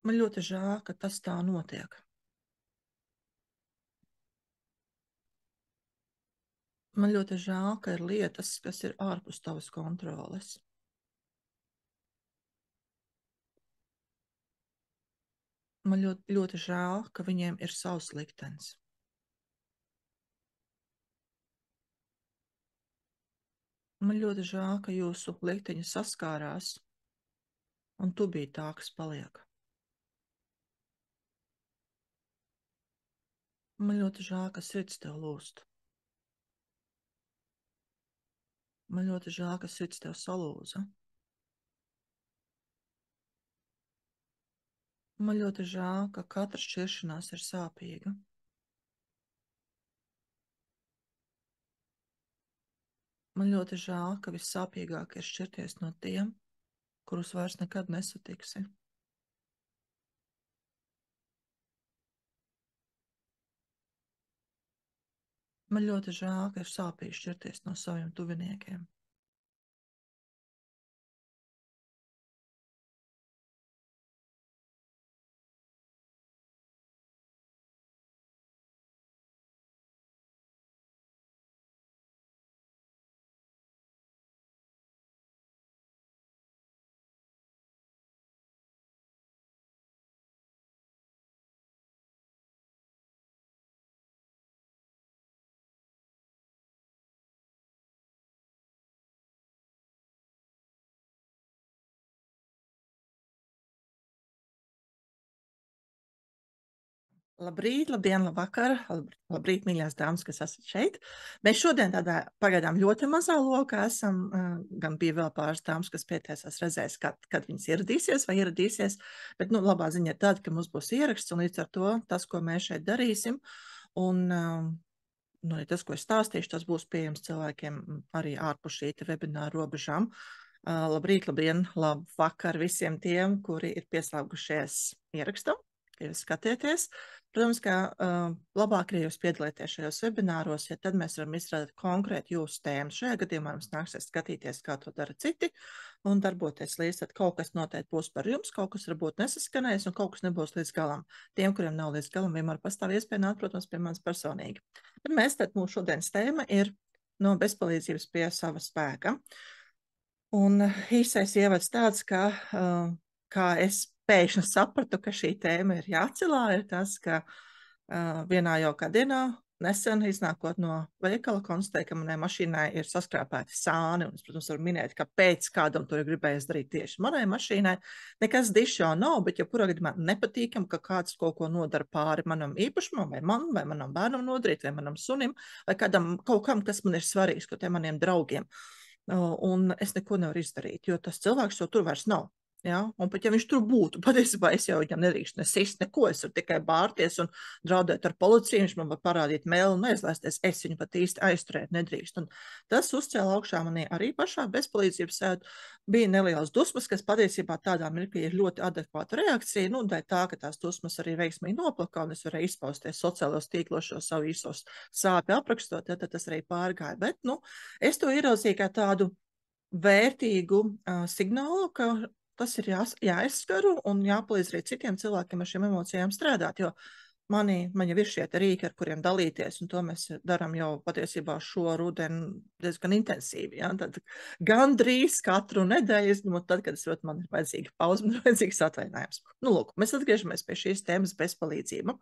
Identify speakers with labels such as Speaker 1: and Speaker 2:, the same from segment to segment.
Speaker 1: Man ļoti žēl, ka tas tā notiek. Man ļoti žēl, ka ir lietas, kas ir ārpus tavas kontroles. Man ļoti, ļoti žēl, ka viņiem ir savs liktenis. Man ļoti žēl, ka jūsu likteņi saskārās, un tu biji tā, kas paliek. Man ļoti žēl, ka sirds tev lūst. Man ļoti žēl, ka sirds tev salūza. Man ļoti žēl, ka katra šķiršanās ir sāpīga. Man ļoti žēl, ka vissāpīgāk ir šķirties no tiem, kurus vairs nekad nesatiksi. Man ļoti žēl, ka ir sāpīgi šķirties no saviem tuviniekiem. Labrīt, labdien, labvakar, labrīt, mīļās dāmas, kas esat šeit. Mēs šodien tādā pagaidām ļoti mazā lokā esam, gan bija vēl pāris dāmas, kas pieteicās redzēs, kad viņas ieradīsies vai ieradīsies, bet, nu, labā ziņa ir tāda, ka mums būs ieraksts, un līdz ar to tas, ko mēs šeit darīsim, un, nu, tas, ko es stāstīšu, tas būs pieejams cilvēkiem arī ārpus šī webināra robežām. Labrīt, labdien, labvakar visiem tiem, kuri ir pieslēgušies ierakstam, ka jūs skatieties. Protams, ka labāk, ja jūs piedalieties šajos webināros, ja tad mēs varam izstrādāt konkrēti jūsu tēmu. Šajā gadījumā mums nāksies skatīties, kā to dara citi, un darboties līdz, tad kaut kas noteikti būs par jums, kaut kas varbūt nesaskanēs, un kaut kas nebūs līdz galam. Tiem, kuriem nav līdz galam, vienmēr pastāv iespēja nākt, protams, pie manis personīgi. Bet mūsu šodienas tēma ir no bezpalīdzības pie sava spēka. Un īsais ievads tāds, kā es pēkšņi sapratu, ka šī tēma ir jācelā, ir tas, ka vienā jaukā dienā nesen iznākot no veikala konstatēju, ka manai mašīnai ir saskrāpēti sāni, un es, protams, varu minēt, kāpēc kādam to ir gribējis darīt tieši manai mašīnai. Nekas dišs jau nav, bet jebkurā gadījumā nepatīkam, ka kāds kaut ko nodara pāri manam īpašumam, vai man, vai manam bērnam nodarīt, vai manam sunim, vai kaut kam, kas man ir svarīgs, ko tiem maniem draugiem. Un es neko nevaru izdarīt, jo tas cilvēks jau tur vairs nav. Ja? Un pat ja viņš tur būtu, patiesībā es jau viņam nedrīkst nesist neko, es varu tikai bārties un draudēt ar policiju, viņš man var parādīt mēli un aizlēsties, es viņu pat īsti aizturēt nedrīkst. Un tas uzcēla augšā manī arī pašā bezpalīdzības sēdu. Bija nelielas dusmas, kas patiesībā tādā mirklī ir ļoti adekvāta reakcija, nu, dēļ tā, ka tās dusmas arī veiksmīgi noplaka, un es varēju izpausties sociālos tīklos šo savu īsos sāpju aprakstot, tad tas arī pārgāja. Bet, nu, es to ieraudzīju kā tādu vērtīgu signālu, ka tas ir jāizskaru un jāpalīdz arī citiem cilvēkiem ar šiem emocijām strādāt, jo man jau ir šie rīki, ar kuriem dalīties, un to mēs darām jau patiesībā šo rudeni diezgan intensīvi. Ja? Tad gandrīz katru nedēļu, izņemot tad, kad man ir vajadzīga pauze, man ir vajadzīgs atvaļinājums. Nu, lūk, mēs atgriežamies pie šīs tēmas bezpalīdzība.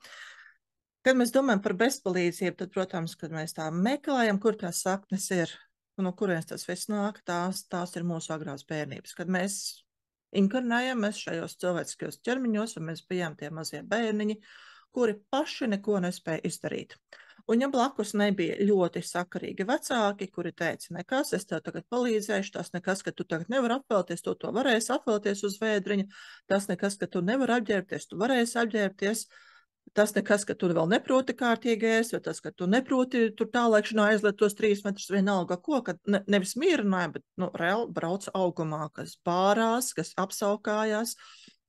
Speaker 1: Kad mēs domājam par bezpalīdzību, tad, protams, kad mēs tā meklējam, kur tās saknes ir, no kurienes tas viss nāk, tās ir mūsu agrās bērnības. Kad mēs inkarnējamies šajos cilvēciskajos ķermeņos, un mēs bijām tie mazie bērniņi, kuri paši neko nespēja izdarīt. Un ja blakus nebija ļoti sakarīgi vecāki, kuri teica, nekas, es tev tagad palīdzēšu, tas nekas, ka tu tagad nevari apvelties, to varēsi apvelties uz vēdriņa, tas nekas, ka tu nevari apģērbties, tu varēsi apģērbties, tas nekas, ka tu vēl neproti kārtīgi ēst, vai tas, ka tu neproti tur tālēkšanā aizliet tos 3 metrus vienalga ko, kad nevis mierināja, bet, nu, reāli brauca augumā, kas bārās, kas apsaukājās,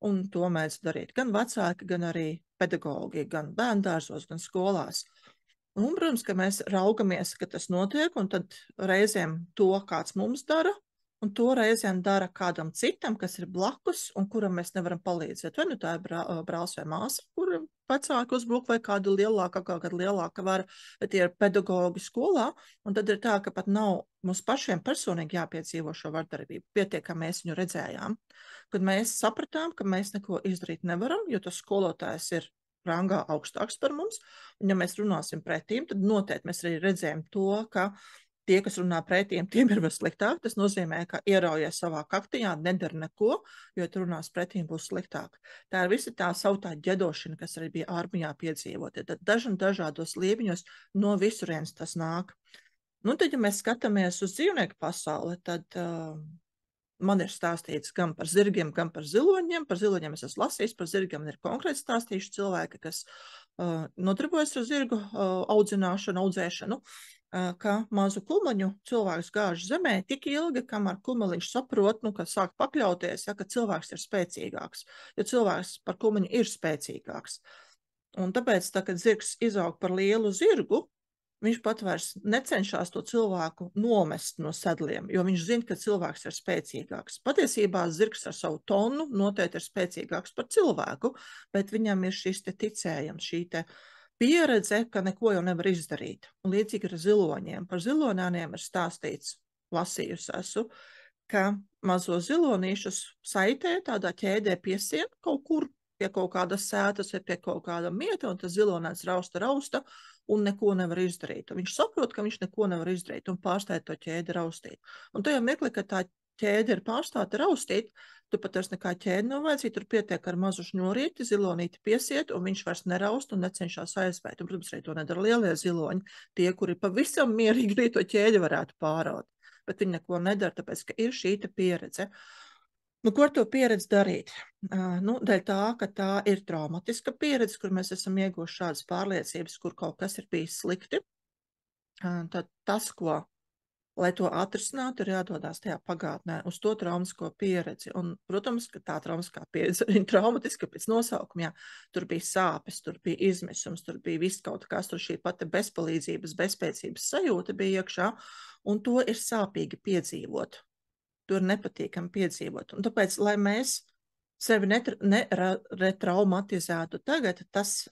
Speaker 1: un to mēdz darīt gan vecāki, gan arī pedagogi, gan bērndārzos, gan skolās. Un, protams, ka mēs raugamies, ka tas notiek, un tad reizēm to kāds mums dara, un to reizēm dara kādam citam, kas ir blakus, un kuram mēs nevaram palīdzēt. Vai nu tā ir brālis vai māsa, kuram vecāki uzbruk, vai kāda kāda lielāka vara, bet tie ir pedagogi skolā, un tad ir tā, ka pat nav mums pašiem personīgi jāpiedzīvo šo vardarbību. Pietiek, ka mēs viņu redzējām, kad mēs sapratām, ka mēs neko izdarīt nevaram, jo tas skolotājs ir rangā augstāks par mums, un ja mēs runāsim pretīm, tad noteikti mēs arī redzējām to, ka tie, kas runā pretiem, tiem ir vēl sliktāk. Tas nozīmē, ka ieraujies savā kaktijā, nedara neko, jo tu runās pretīm būs sliktāk. Tā ir visa tā sautā ģedošana, kas arī bija armijā piedzīvot. Tad dažādos lieviņos no visurienes tas nāk. Nu, tad, ja mēs skatāmies uz dzīvnieku pasauli, tad man ir stāstīts gan par zirgiem, gan par ziloņiem. Par ziloņiem es esmu lasījis, par zirgiem ir konkrēti stāstījuši cilvēki, kas nodarbojas ar zirgu audzināšanu, audzēšanu, ka mazu kumeļu cilvēks gāž zemē tik ilgi, kamēr kumeliņš saprot, ka sāk pakļauties, ka cilvēks ir spēcīgāks, jo cilvēks par kumeļu ir spēcīgāks. Un tāpēc, kad zirgs izaug par lielu zirgu, viņš pat vairs necenšas to cilvēku nomest no sedliem, jo viņš zina, ka cilvēks ir spēcīgāks. Patiesībā zirgs ar savu tonu noteikti ir spēcīgāks par cilvēku, bet viņam ir šis ticējums, šī pieredze, ka neko jau nevar izdarīt. Un līdzīgi ar ziloņiem. Par ziloņiem ir stāstīts, lasījusi esmu, ka mazo zilonīšus saitē tādā ķēdē piesien kaut kur pie kaut kādas sētas vai pie kaut kāda mieta, un tas zilonēts rausta, un neko nevar izdarīt. Un viņš saprot, ka viņš neko nevar izdarīt, un pārstāj to ķēdi raustīt. Un tajā mirklī, kad tā ķēde ir pārstāta raustīt, tu pat vairs nekā ķēdi nav vajadzīga, tur pietiek ar mazu šņurīti, zilonīti piesiet, un viņš vairs neraust un necenšas aizvērt. Un, protams, arī to nedara lielie ziloņi, tie, kuri pavisam mierīgi arī to ķēdi varētu pāraut. Bet viņi neko nedara, tāpēc, ka ir šī pieredze. Nu, ko ar to pieredzi darīt? Dēļ tā, ka tā ir traumatiska pieredze, kur mēs esam ieguvuši šādas pārliecības, kur kaut kas ir bijis slikti. Tad tas, lai to atrisinātu, ir jādodas tajā pagātnē uz to traumatisko pieredzi. Un, protams, ka tā traumatiskā pieredze ir traumatiska pēc nosaukuma. Jā. Tur bija sāpes, tur bija izmisums, tur bija viss kaut kas, tur šī pati bezpalīdzības, bezspēcības sajūta bija iekšā, un to ir sāpīgi piedzīvot. To ir nepatīkami piedzīvot. Un tāpēc, lai mēs sevi netraumatizētu tagad, tas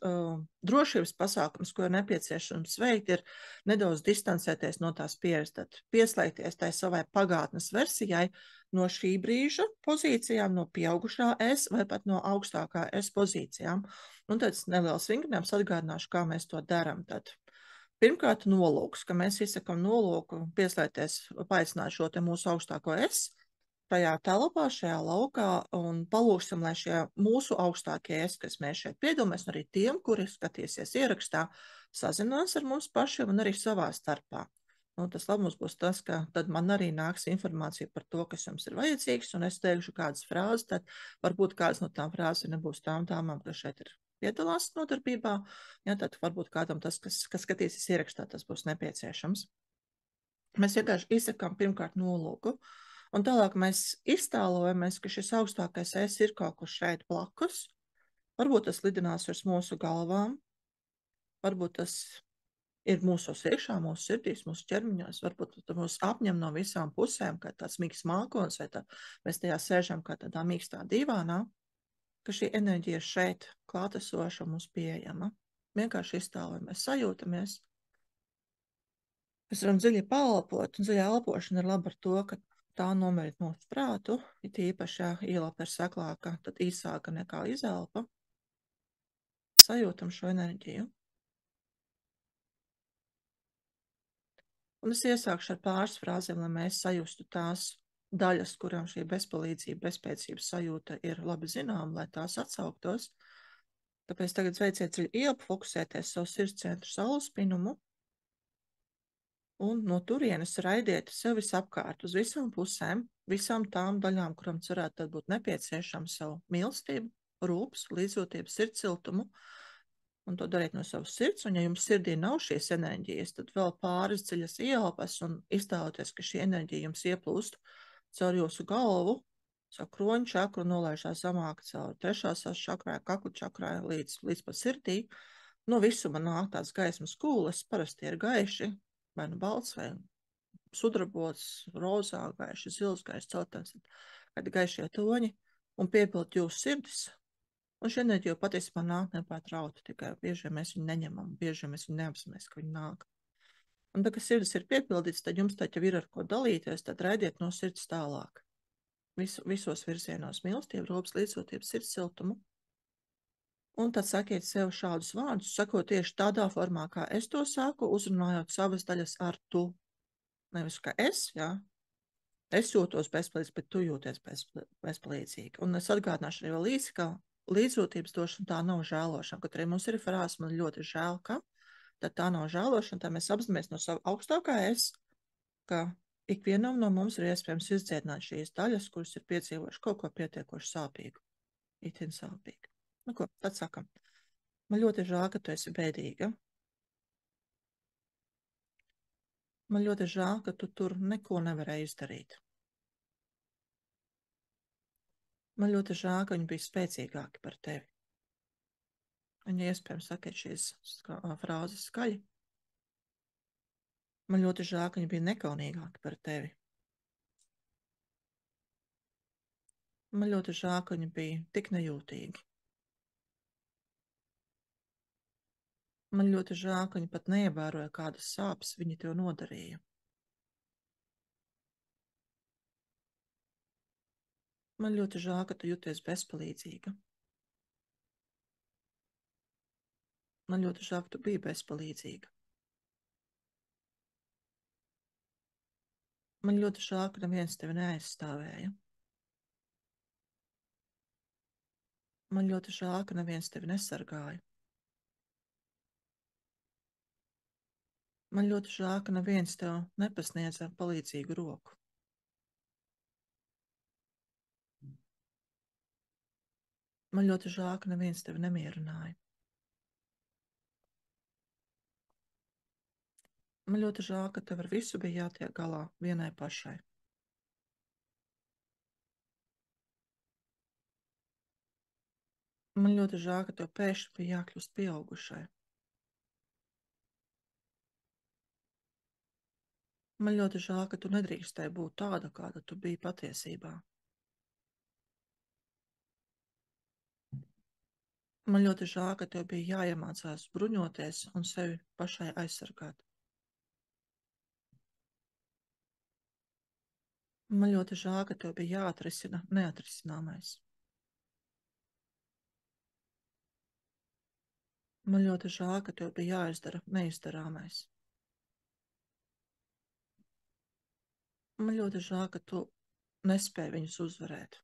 Speaker 1: drošības pasākums, ko ir nepieciešams veikt, ir nedaudz distancēties no tās pieredzes, tad pieslēgties tai savai pagātnes versijai no šī brīža pozīcijām, no pieaugušā es vai pat no augstākā es pozīcijām. Un tad neliels vingrinājums atgādināšu, kā mēs to darām. Tad pirmkārt, nolūks, ka mēs izsakam nolūku pieslēgties, paaicināt šo te mūsu augstāko es tajā telpā, šajā laukā, un palūksim, lai šie mūsu augstākie es, kas mēs šeit piedalāmies, un arī tiem, kuri skatīsies ierakstā, sazinās ar mums pašiem un arī savā starpā. Tas labums būs tas, ka tad man arī nāks informācija par to, kas jums ir vajadzīgs, un es teikšu kādas frāzes, tad varbūt kādas no tām frāzes nebūs tām, kas šeit ir piedalās nodarbībā, ja, tad varbūt kādam tas, kas skatīsies ierakstā, tas būs nepieciešams. Mēs vienkārši izsakām pirmkārt nolūku, un tālāk mēs iztēlojamies, ka šis augstākais es ir kaut kur šeit blakus, varbūt tas lidinās virs mūsu galvām, varbūt tas ir mūsos iekšā, mūsu sirdīs, mūsu ķermeņos, varbūt tas mūs apņem no visām pusēm, kā tāds mīksts mākonis, vai mēs tajā sēžam kā tādā mīkstā divānā, ka šī enerģija ir šeit klātesoša mums pieejama. Vienkārši iztēlojamies, sajūtamies. Mēs varam dziļi paelpot, un dziļā elpošana ir laba ar to, ka tā nomerit mūsu prātu, it īpaši ielpa ir saklāka, tad īsāka nekā izelpa. Sajūtam šo enerģiju. Un es iesākšu ar pāris frāzēm, lai mēs sajustu tās daļas, kurām šī bezpalīdzība, bezspēcības sajūta ir labi zinām, lai tās atsauktos. Tāpēc tagad veiciet dziļi ielpu, fokusēties savu sirdscentru saulspinumu un no turienes raidiet sev visapkārt uz visām pusēm, visām tām daļām, kuram cerētu tad būt nepieciešama savu mīlestību, rūpes, līdzjūtību, sirdsiltumu, un to dariet no savas sirds, un ja jums sirdī nav šīs enerģijas, tad vēl pāris dziļas ielpas un iztēloties, ka šī enerģija jums ieplūst caur jūsu galvu, caur kroņu čakru, nolaižās zamāk caur trešās čakrai, kaklu čakrai līdz pa sirdī. No visuma nāk tāds gaismas kūles, parasti ir gaiši, vai nu balts, vai sudrabots, rozā, gaiši zils, gaiši celtens, kādi gaišie toņi, un piepild jūsu sirdis. Un šī enerģija patiesībā nāk nepārtraukti, tikai bieži mēs viņu neņemam, bieži mēs viņu neapzināmies, ka viņi nāk. Un tad, kad sirds ir piepildīts, tad jums taču ir ar ko dalīties, tad raidiet no sirds tālāk. Visos virzienos mīlestību, rūpes, līdzjūtību, sirds siltumu. Un tad sakiet sev šādus vārdus, sakot tieši tādā formā, kā es to saku, uzrunājot savas daļas ar tu. Nevis kā es, jā. Es jūtos bezpalīdzīgs, bet tu jūties bezpalīdzīgi. Un es atgādināšu arī vēl īsi, ka līdzjūtības došana tā nav žēlošana. Kaut arī mums ir frāze, man ļoti žēl, ka tad tā nav žēlošana, tā mēs apzināmies no sava augstākā es, ka ikvienam no mums ir iespējams izdziedināt šīs daļas, kuras ir piedzīvojuši kaut ko pietiekoši sāpīgu. Itin sāpīgu. Nu ko, tad sakam. Man ļoti žēl, ka tu esi bēdīga. Man ļoti žēl, ka tu tur neko nevarēji izdarīt. Man ļoti žēl, ka viņi bija spēcīgāki par tevi. Un, ja iespējams, sakiet šīs frāzes skaļi. Man ļoti žēl, ka viņi bija nekaunīgāki par tevi. Man ļoti žēl, ka viņi bija tik nejūtīgi. Man ļoti žēl, ka viņi pat neievēroja, kādas sāpes viņi tev nodarīja. Man ļoti žēl, ka tu jūties bezpalīdzīga. Man ļoti žēl, ka tu biji bezpalīdzīga. Man ļoti žēl, ka neviens tevi neaizstāvēja. Man ļoti žēl, ka neviens tevi nesargāja. Man ļoti žēl, ka neviens tev nepasniedza palīdzīgu roku. Man ļoti žēl, ka neviens tevi nemierināja. Man ļoti žēl, ka tev ar visu bija jātiek galā vienai pašai. Man ļoti žēl, ka tev pēkšņi bija jākļūst pieaugušai. Man ļoti žēl, ka tu nedrīkstēji būt tāda, kāda tu biji patiesībā. Man ļoti žēl, ka tev bija jāiemācās bruņoties un sevi pašai aizsargāt. Man ļoti žēl, ka tev bija jāatrisina neatrisināmais. Man ļoti žēl, ka tev bija jāizdara neizdarāmais. Man ļoti žēl, ka tu nespēji viņus uzvarēt.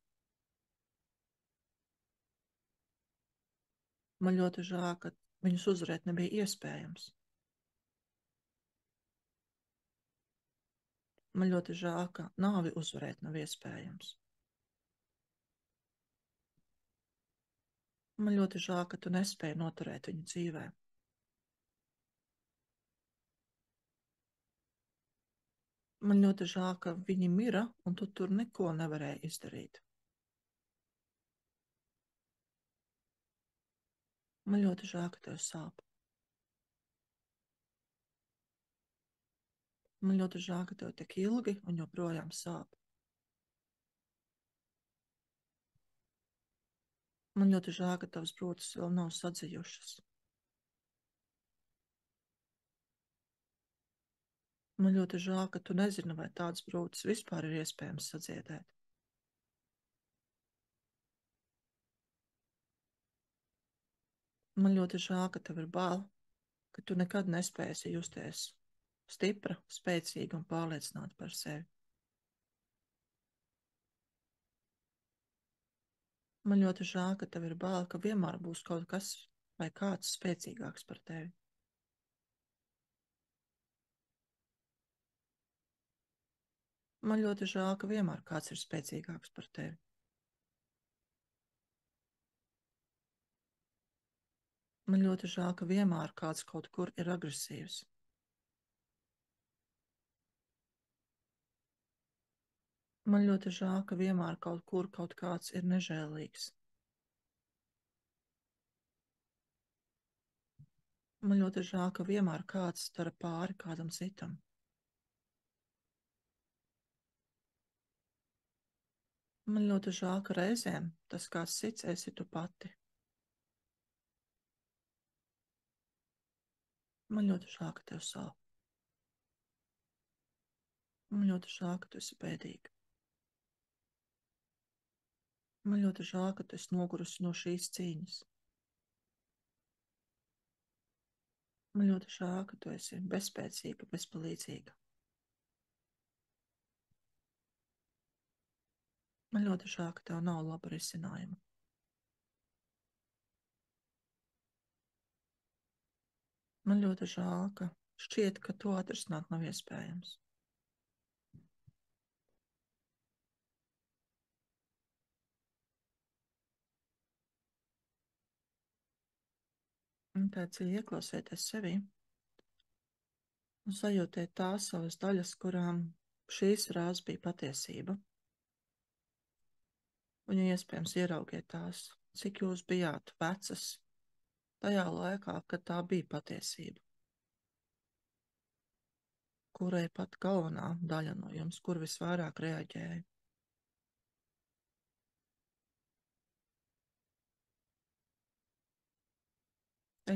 Speaker 1: Man ļoti žēl, ka viņus uzvarēt nebija iespējams. Man ļoti žēl, ka nāvi uzvarēt nav iespējams. Man ļoti žēl, ka tu nespēji noturēt viņu dzīvē. Man ļoti žēl, ka viņi mira, un tu tur neko nevarēji izdarīt. Man ļoti žēl, ka tev sāp. Man ļoti žēl, ka tev tik ilgi un joprojām sāp. Man ļoti žēl, ka tavas brūces vēl nav sadzijušas. Man ļoti žēl, ka tu nezini, vai tādas brūces vispār ir iespējams sadziedēt. Man ļoti žēl, ka tev ir bail, ka tu nekad nespēsi justies stipra, spēcīga un pārliecināta par sevi. Man ļoti žēl, ka tev ir bail, ka vienmēr būs kaut kas vai kāds spēcīgāks par tevi. Man ļoti žēl, ka vienmēr kāds ir spēcīgāks par tevi. Man ļoti žēl, ka vienmēr kāds kaut kur ir agresīvs. Man ļoti žēl, ka vienmēr kaut kur kaut kāds ir nežēlīgs. Man ļoti žēl, ka vienmēr kāds dara pāri kādam citam. Man ļoti žēl, ka reizēm tas, kā sits, esi tu pati. Man ļoti žēl, ka tev sāp. Man ļoti žēl, ka tu esi bēdīga. Man ļoti žēl, ka tu esi nogurusi no šīs cīņas. Man ļoti žēl, ka tu esi bezspēcīga, bezpalīdzīga. Man ļoti žēl, ka tev nav laba risinājuma. Man ļoti žēl, ka šķiet, ka to atrisināt nav iespējams. Un tāds ir ieklausieties sevī un sajūtiet tās savas daļas, kurām šīs frāzes bija patiesība. Un, ja iespējams, ieraugiet tās, cik jūs bijāt vecas tajā laikā, kad tā bija patiesība. Kurai pat galvenā daļa no jums, kur visvairāk reaģēja.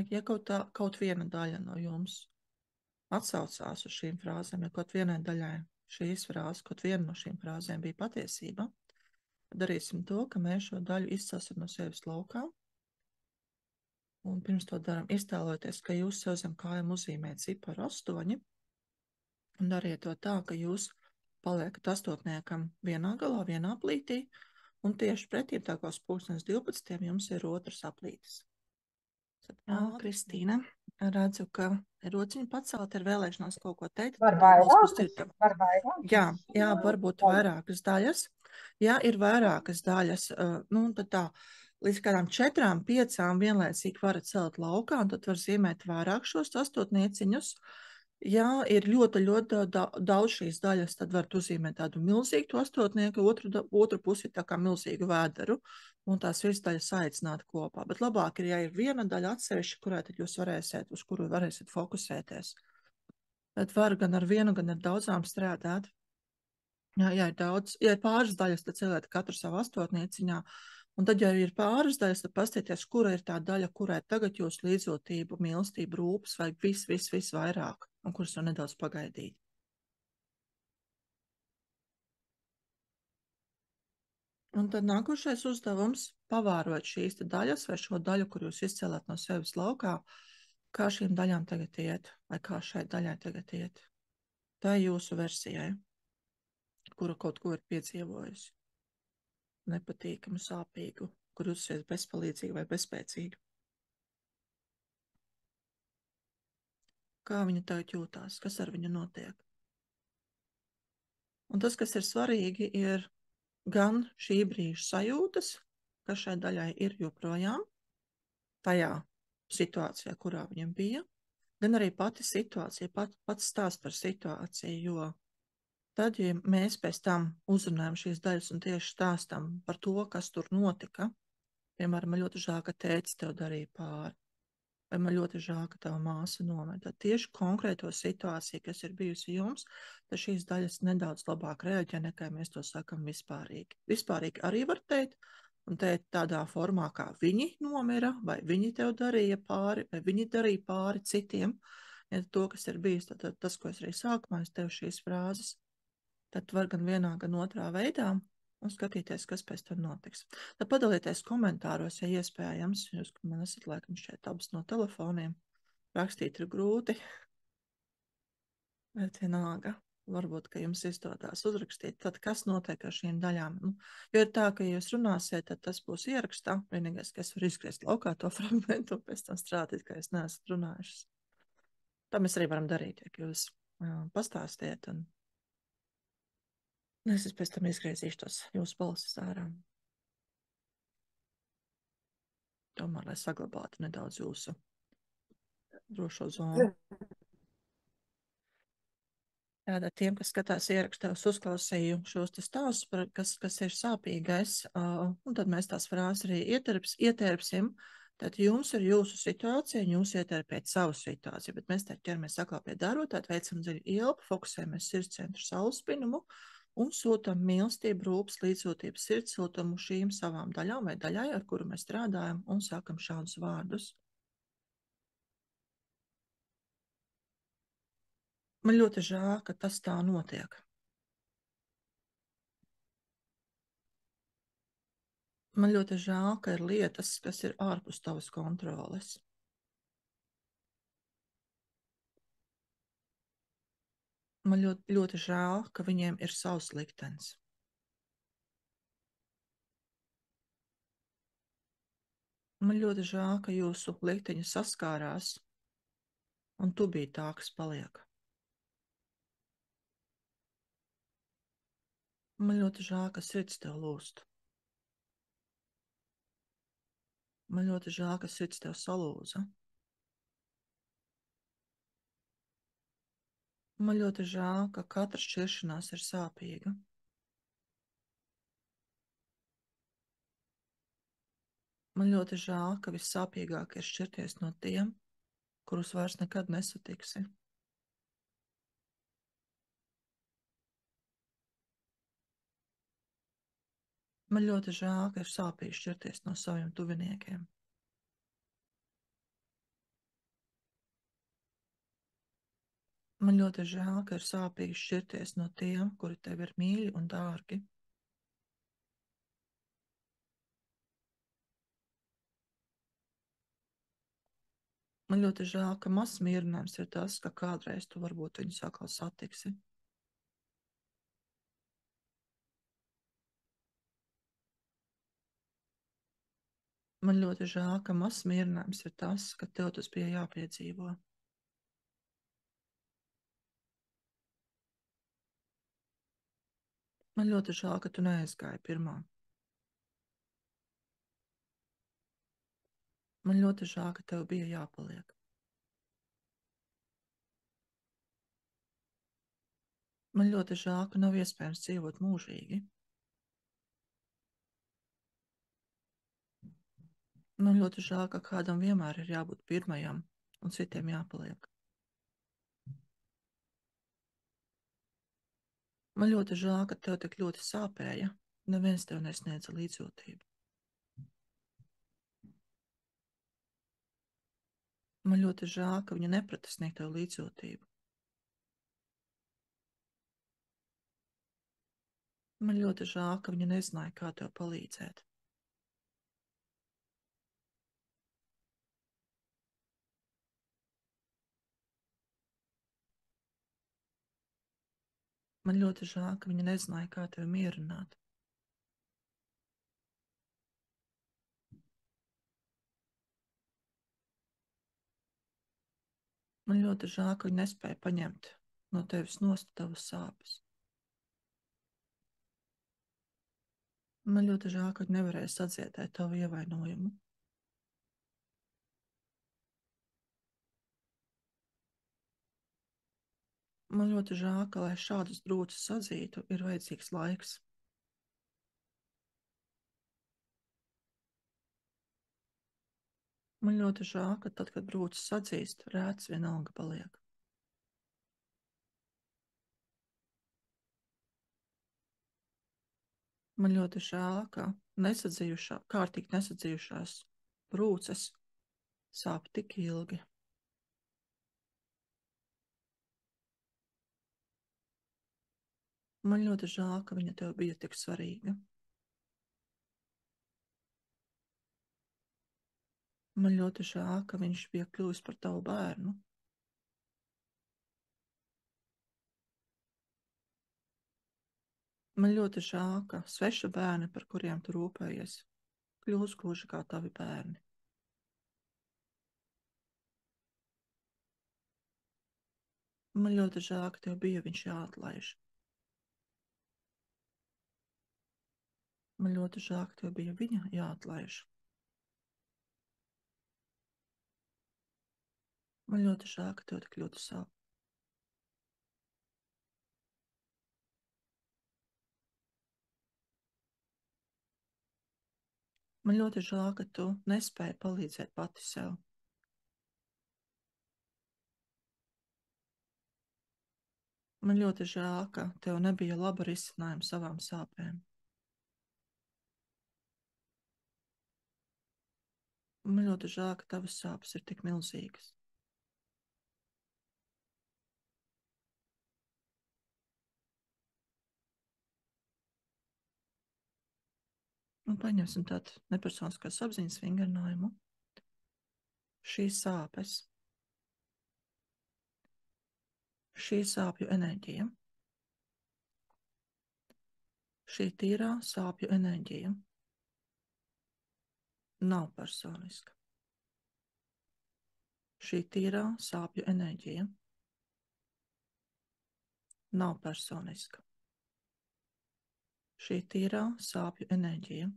Speaker 1: Ja kaut viena daļa no jums atsaucās uz šīm frāzēm, ja kaut vienai daļai šīs frāzes, kaut viena no šīm frāzēm bija patiesība, darīsim to, ka mēs šo daļu izcelsim no sevis laukā. Un pirms to darām, iztēloties, ka jūs sev zem kājām uzzīmējat ciparu 8, un dariet to tā, ka jūs paliekat astotniekam vienā galā, vienā plītī, un tieši pretī tā kā uz 12. jums ir otrs aplītis. Jā, Kristīna, redzu, ka rociņa pacelt ir vēlēšanās kaut ko teikt.
Speaker 2: Var vairākas?
Speaker 1: Jā, varbūt vairākas daļas. Ja ir vairākas daļas, nu, tad tā, līdz kādām 4, 5 vienlaicīgi varat celt laukā, un tad var zīmēt vairāk šos astotnieciņus. Ja ir ļoti daudz šīs daļas, tad var uzzīmēt tādu milzīgu astotnieku, otru pusi tā kā milzīgu vēderu, un tās visas daļas aicināt kopā. Bet labāk ir, ja ir viena daļa atsevišķa, kurā tad jūs varēsiet, uz kuru varēsiet fokusēties. Bet var gan ar vienu, gan ar daudzām strādāt. Ja ir pāris daļas, tad celiet katru savu astotnieciņā. Un tad, ja ir pāris daļas, tad pastieties, kura ir tā daļa, kurai tagad jūs līdzjūtību, mīlestību, rūpes vajag viss vairāk, un kuras var nedaudz pagaidīt. Un tad nākošais uzdevums - pavārot šīs daļas vai šo daļu, kur jūs izcēlāt no sevis laukā, kā šīm daļām tagad iet, vai kā šai daļai tagad iet. Tā ir jūsu versijai, kura kaut ko ir piedzīvojusi. Nepatīkamu, sāpīgu, kur jūs esat bezpalīdzīgi vai bezspēcīgi. Kā viņa tagad jūtās, kas ar viņu notiek. Un tas, kas ir svarīgi, ir gan šī brīža sajūtas, kas šai daļai ir joprojām, tajā situācijā, kurā viņam bija, gan arī pati situācija, pats stāsts par situāciju, jo tad, ja mēs pēc tam uzrunājam šīs daļas un tieši stāstam par to, kas tur notika, piemēram, man ļoti žēl, ka tētis tev darīja pāri, vai man ļoti žēl, ka tava māsa nometa. Tieši konkrēto situāciju, kas ir bijusi jums, tad šīs daļas nedaudz labāk reaģē, nekā mēs to sakam vispārīgi. Vispārīgi arī var teikt, un teikt tādā formā, kā viņi nomira, vai viņi tev darīja pāri, vai viņi darīja pāri citiem. Ja to, kas ir bijis, tad tas, ko es arī sākumā, es tev šīs frāzes, tad var gan vienā, gan otrā veidā, un skatīties, kas pēc tam notiks. Tad padalieties komentāros, ja iespējams, jūs man esat laikam šeit abas no telefoniem, rakstīt ir grūti, bet vienalga, varbūt, ka jums izdodās uzrakstīt, tad kas notiek ar šīm daļām. Nu, jo ir tā, ka ja jūs runāsiet, tad tas būs ierakstā, vienīgais, ka es varu izgriezt laukā to fragmentu, un pēc tam strādāt, ka es neesmu runājušas. Tā mēs arī varam darīt, ja jūs pastāstiet, un es pēc tam izgriezīšu tos jūsu balsis ārā. Tomēr, lai saglabātu nedaudz jūsu drošo zonu. Tātad tiem, kas skatās ierakstā, uzklausīju šos stāstus, kas ir sāpīgais, un tad mēs tās frāzes arī ietērpsim. Tad jums ir jūsu situācija, un jūs ietērpiet savu situāciju, bet mēs tā ķeramies aklā pie darot, tad veicam dziļu ielpu, fokusējamies sirdscentru saulspinumu, un sūtam mīlestību, rūpes, līdzjūtību, sirdssiltumu šīm savām daļām vai daļai, ar kuru mēs strādājam, un sakam šādus vārdus. Man ļoti žēl, ka tas tā notiek. Man ļoti žēl, ka ir lietas, kas ir ārpus tavas kontroles. Man ļoti, ļoti žēl, ka viņiem ir savs liktenis. Man ļoti žēl, ka jūsu likteņi saskārās, un tu biji tā, kas paliek. Man ļoti žēl, ka sirds tev lūst. Man ļoti žēl, ka sirds tev salūza. Man ļoti žēl, ka katra šķiršanās ir sāpīga. Man ļoti žēl, ka vissāpīgāk ir šķirties no tiem, kurus vairs nekad nesatiksi. Man ļoti žēl, ka ir sāpīgi šķirties no saviem tuviniekiem. Man ļoti žēl, ka ir sāpīgi šķirties no tiem, kuri tev ir mīļi un dārgi. Man ļoti žēl, ka mazs mierinājums ir tas, ka kādreiz tu varbūt viņu atkal satiksi. Man ļoti žēl, ka mazs mierinājums ir tas, ka tev tas bija jāpiedzīvo. Man ļoti žēl, ka tu neaizgāji pirmā. Man ļoti žēl, ka tev bija jāpaliek. Man ļoti žēl, ka nav iespējams dzīvot mūžīgi. Man ļoti žēl, ka kādam vienmēr ir jābūt pirmajam un citiem jāpaliek. Man ļoti žēl, ka tev tik ļoti sāpēja, neviens tev nesniedza līdzjūtību. Man ļoti žēl, ka viņa neprata sniegt tev līdzjūtību. Man ļoti žēl, ka viņa nezināja, kā tev palīdzēt. Man ļoti žēl, ka viņa nezināja, kā tevi mierināt. Man ļoti žēl, ka viņa nespēja paņemt no tevis nost tavas sāpes. Man ļoti žēl, ka viņa nevarēja sadziedēt tavu ievainojumu. Man ļoti žēl, ka, lai šādas brūces sadzītu, ir vajadzīgs laiks. Man ļoti žēl, ka tad, kad brūces sadzīst, rēts vienalga paliek. Man ļoti žēl, ka kārtīgi nesadzījušās brūces sāp tik ilgi. Man ļoti žēl, ka viņa tev bija tik svarīga. Man ļoti žēl, ka viņš bija kļuvis par tavu bērnu. Man ļoti žēl, ka sveši bērni, par kuriem tu rūpējies, kļūst gluži kā tavi bērni. Man ļoti žēl, ka tev bija viņš jāatlaiž. Man ļoti žēl, ka tev bija viņa jāatlaiž. Man ļoti žēl, ka tev tik ļoti sāp. Man ļoti žēl, ka tu nespēji palīdzēt pati sev. Man ļoti žēl, ka tev nebija laba risinājuma savām sāpēm. Man ļoti žēl, ka tavas sāpes ir tik milzīgas. Un paņemsim tādu nepersoniskās apziņas vingrinājumu. Šīs sāpes, šī sāpju enerģija, šī tīrā sāpju enerģija nav personiska. Šī tīrā sāpju enerģija nav personiska. Šī tīrā sāpju enerģija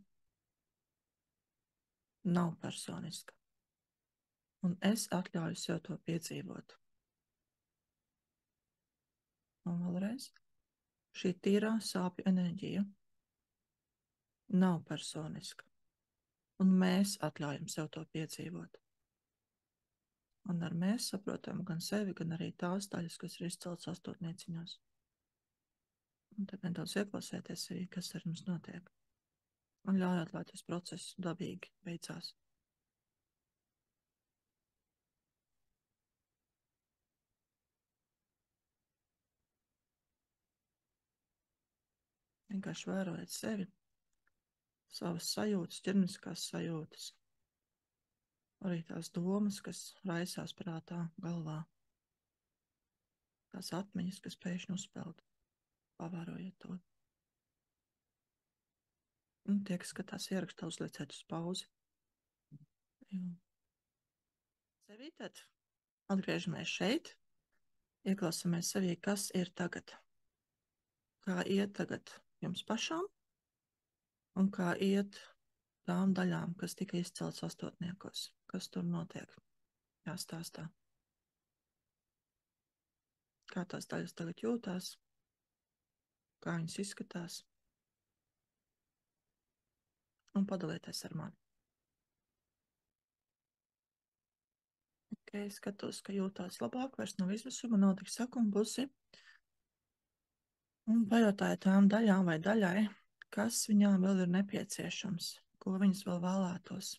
Speaker 1: nav personiska. Un es atļauju sev to piedzīvot. Un vēlreiz, šī tīrā sāpju enerģija nav personiska. Un mēs atļaujam sev to piedzīvot. Un ar mēs saprotam gan sevi, gan arī tās daļas, kas ir izceltas astotnieciņos. Un tad nedaudz ieklausēties arī, kas ar mums notiek. Un ļaujot, lai tas process dabīgi beidzās. Vienkārši vērojiet sevi, savas sajūtas, ķermeniskās sajūtas, arī tās domas, kas raisās prātā, galvā, tās atmiņas, kas pēkšņi uzpeld. Pavērojiet to. Un tie, kas skatās ierakstā, uzlieciet uz pauzi. Sevī tad atgriežamies šeit, ieklausāmies sevī, kas ir tagad. Kā iet tagad jums pašām un kā iet tām daļām, kas tika izceltas astotniekos. Kas tur notiek? Jāstāstā. Kā tās daļas tagad jūtās? Kā viņas izskatās? Un padalieties ar mani. Okay, skatos, ka jūtās labāk, vairs nav izmisuma, nav tik sakumbusi. Un pajautāju tām daļām vai daļai, kas viņām vēl ir nepieciešams, ko viņas vēl vēlētos.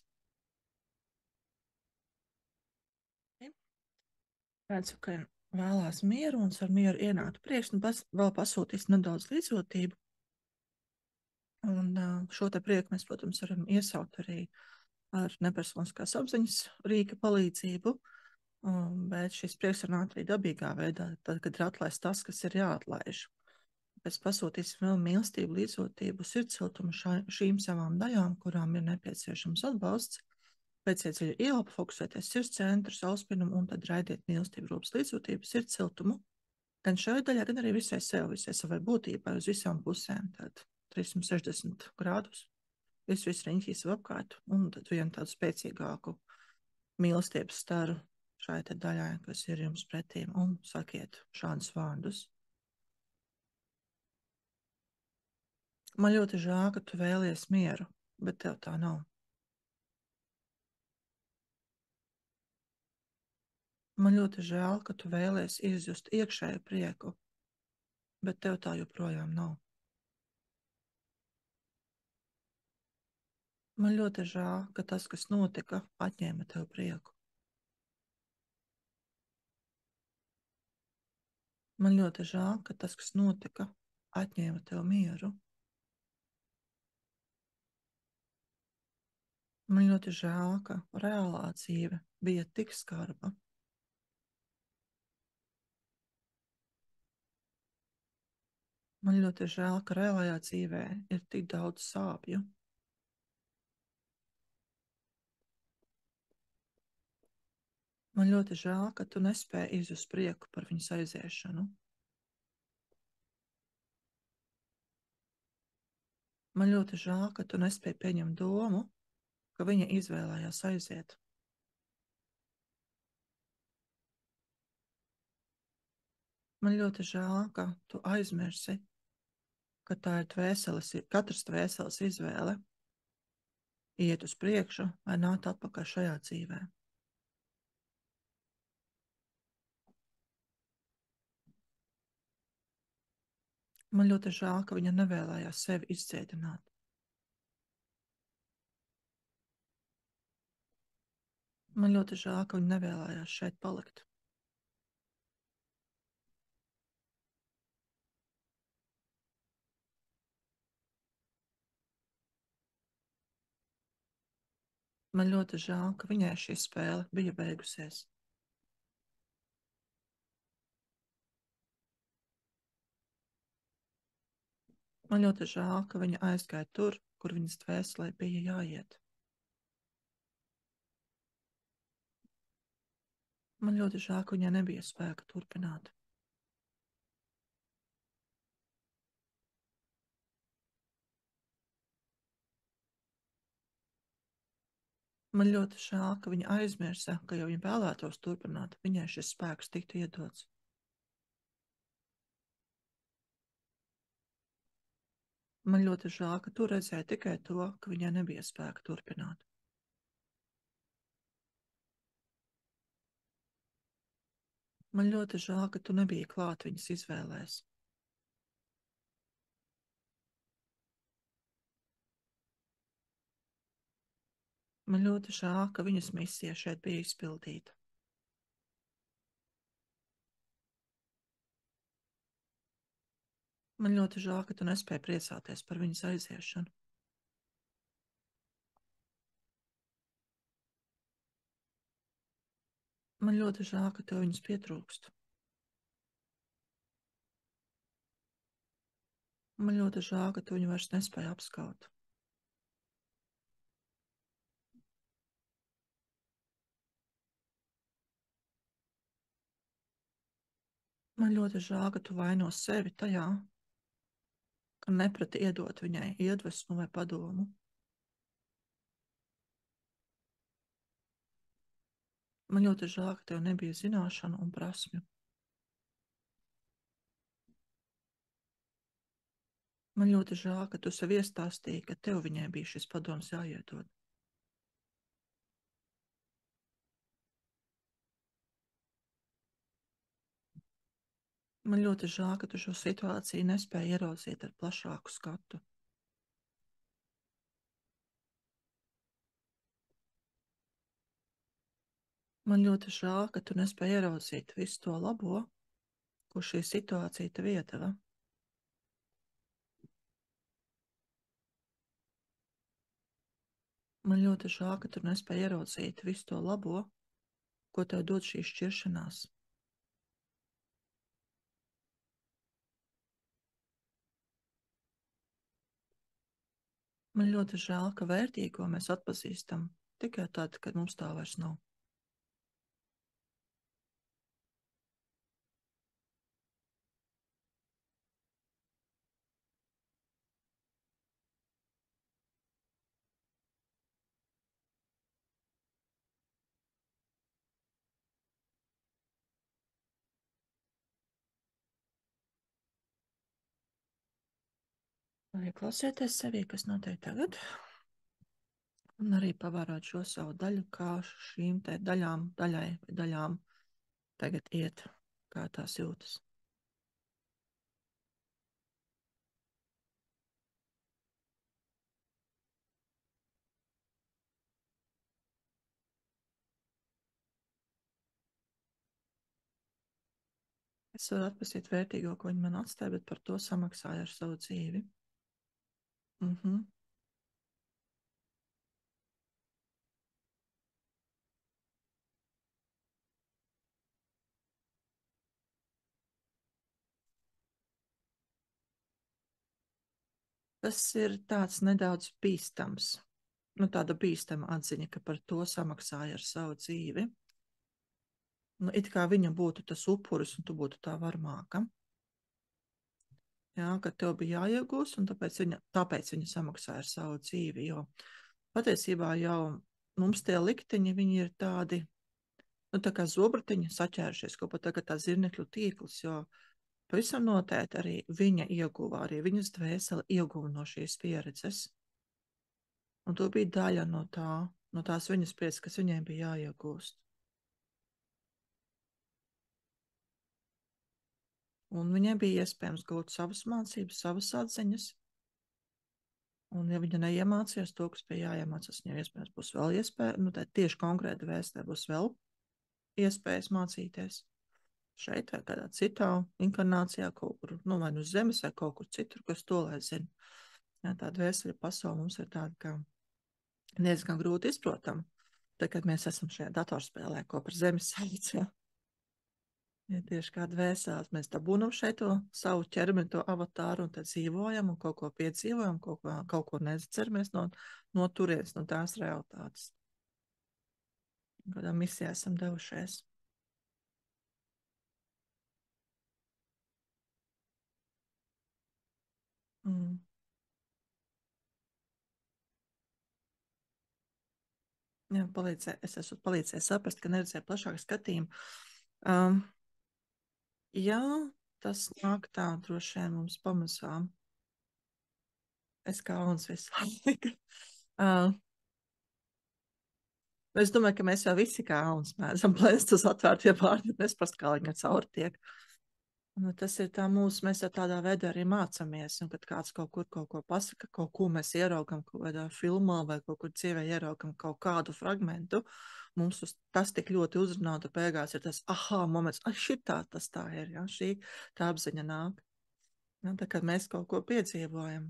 Speaker 1: Redzu, ka vēlās mieru un ar mieru ienākt priekš, un vēl pasūtīs nedaudz līdzjūtību. Un šo te prieku mēs, protams, varam iesaukt arī ar nepersoniskās apziņas rīka palīdzību, bet šis prieks var nākt arī dabīgā veidā, tad, kad ir atlaists tas, kas ir jāatlaiž. Pēc pasūtīsim vēl mīlestību, līdzjūtību, sirdsiltumu šīm savām daļām, kurām ir nepieciešams atbalsts. Pēciet dziļu ielpu, fokusēties sirds centru, sauspinumu un tad raidiet mīlestību, rūpes, līdzjūtību, sirdsiltumu. Gan šai daļā, gan arī visai sev, visai savai būtībai uz visām pusēm. Tad 360 grādus, visu riņķīs apkārt un tad vienu tādu spēcīgāku mīlestības staru šai te daļai, kas ir jums pretīm, un sakiet šādus vārdus. Man ļoti žēl, ka tu vēlies mieru, bet tev tā nav. Man ļoti žēl, ka tu vēlies izjust iekšēju prieku, bet tev tā joprojām nav. Man ļoti žēl, ka tas, kas notika, atņēma tev prieku. Man ļoti žēl, ka tas, kas notika, atņēma tev mieru. Man ļoti žēl, ka reālā dzīve bija tik skarba. Man ļoti žēl, ka reālajā dzīvē ir tik daudz sāpju. Man ļoti žēl, ka tu nespēji izjust prieku par viņas aiziešanu. Man ļoti žēl, ka tu nespēji pieņemt domu, ka viņa izvēlējās aiziet. Man ļoti žēl, ka tu aizmirsi, ka tā ir katras dvēseles izvēle iet uz priekšu vai nākt atpakaļ šajā dzīvē. Man ļoti žēl, ka viņa nevēlējās sevi izdziedināt. Man ļoti žēl, ka viņa nevēlējās šeit palikt. Man ļoti žēl, ka viņai šī spēle bija beigusies. Man ļoti žēl, ka viņa aizgāja tur, kur viņas dvēselē bija jāiet. Man ļoti žēl, ka viņai nebija spēka turpināt. Man ļoti žēl, ka viņa aizmirsa, ka, ja viņa vēlētos turpināt, viņai šis spēks tiktu iedots. Man ļoti žēl, ka tu redzēji tikai to, ka viņai nebija spēka turpināt. Man ļoti žēl, ka tu nebiji klāt viņas izvēlēs. Man ļoti žēl, ka viņas misija šeit bija izpildīta. Man ļoti žēl, ka tu nespēji priecāties par viņas aiziešanu. Man ļoti žēl, ka tev viņas pietrūkst. Man ļoti žēl, ka tu viņu vairs nespēji apskaut. Man ļoti žēl, ka tu vaino sevi tajā, ka neprati iedot viņai iedvesmu vai padomu. Man ļoti žēl, ka tev nebija zināšanu un prasmju. Man ļoti žēl, ka tu sev iestāstīji, ka tev viņai bija šis padoms jāiedod. Man ļoti žēl, ka tu šo situāciju nespēji ieraudzīt ar plašāku skatu. Man ļoti žēl, ka tu nespēji ieraudzīt visu to labo, ko šī situācija tev iedeva. Man ļoti žēl, ka tu nespēji ieraudzīt visu to labo, ko tev dod šī šķiršanās. Man ļoti žēl, ka vērtīgo mēs atpazīstam tikai tad, kad mums tā vairs nav. Arī klausieties sevī, kas notiek tagad, un arī pavērot šo savu daļu, kā šīm te daļām tagad iet, kā tās jūtas. Es varu atpazīt vērtīgo, ko viņi man atstāja, bet par to samaksāju ar savu dzīvi. Tas ir tāds nedaudz bīstams. Nu, tāda bīstama atziņa, ka par to samaksāja ar savu dzīvi. Nu, it kā viņa būtu tas upuris un tu būtu tā varmāka. Jā, ka tev bija jāiegūst, un tāpēc viņa samaksāja ar savu dzīvi, jo patiesībā jau mums tie likteņi, viņi ir tādi, nu, tā kā zobratiņi saķērušies kopā tagad tā zirnekļu tīkls, jo pavisam noteikti arī viņa ieguva, arī viņas dvēsele ieguva no šīs pieredzes. Un to bija daļa no tās viņas pieredzes, kas viņai bija jāiegūst. Un viņai bija iespējams gūt savas mācības, savas atziņas. Un ja viņa neiemācījās to, kas bija jāiemācās, viņai iespējams būs vēl iespēja, nu tā tieši konkrēti vēstē būs vēl iespējas mācīties šeit vai kādā citā inkarnācijā kaut kur, nu vai nu uz zemes vai kaut kur citur, kas to lai zina. Jā, tāda vēstuļa pasaule mums ir tāda, ka diezgan grūti izprotam, tad, kad mēs esam šajā datorspēlē, ko par zemes sauc, jā. Ja tieši kāda vēsās, mēs dabūnam šeit to savu ķermeni, to avatāru, un tad dzīvojam un kaut ko piedzīvojam, kaut ko nezaceramies no turienes, no tās realitātes. Kādā misijā esam devušies. Jā, es esmu palīdzējis saprast, ka neredzēju plašāku skatījumu. Jā, tas nāk tā droši vien mums pamazām. Es kā uns visu laiku. Es domāju, ka mēs jau visi kā uns mēdzam plēst uz atvērtiem vārdiem, nesprast, kā viņi cauri tiek. Nu, tas ir tā mēs jau tādā veidā arī mācamies, un kad kāds kaut ko pasaka, kaut ko mēs ieraugam kaut kādā filmā vai kaut kur dzīvē ieraugam kaut kādu fragmentu, mums tas tik ļoti uzrunā, un beigās ir tas aha moments, šitā tas tā ir, ja, šī tā apziņa nāk. Ja, tā kā mēs kaut ko piedzīvojam,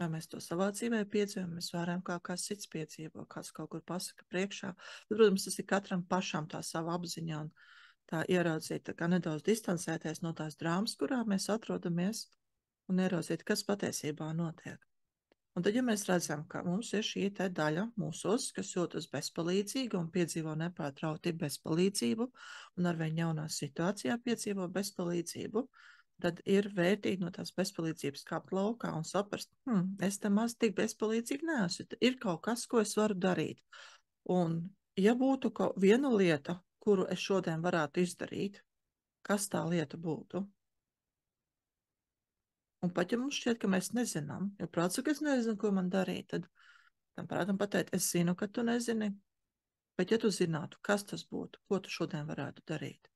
Speaker 1: vai mēs to savā dzīvē piedzīvojam, mēs varam kā kāds cits piedzīvo, kāds kaut kur pasaka priekšā. Bet, protams, tas ir katram pašam tā sava apziņa, un tā ieraudzīt, tā kā nedaudz distancēties no tās drāmas, kurā mēs atrodamies, un ieraudzīt, kas patiesībā notiek. Un tad, ja mēs redzam, ka mums ir šī te daļa mūsos, kas jūtas bezpalīdzīga un piedzīvo nepārtrauti bezpalīdzību, un arvien jaunā situācijā piedzīvo bezpalīdzību, tad ir vērtīgi no tās bezpalīdzības kāpt laukā un saprast, es te maz tik bezpalīdzīgi neesmu, ir kaut kas, ko es varu darīt. Un, ja būtu viena lieta, kuru es šodien varētu izdarīt, kas tā lieta būtu? Un pat ja mums šķiet, ka mēs nezinām, jo prāts saka, es nezinu, ko man darīt, tad tam prātam pateikt, es zinu, ka tu nezini, bet ja tu zinātu, kas tas būtu, ko tu šodien varētu darīt?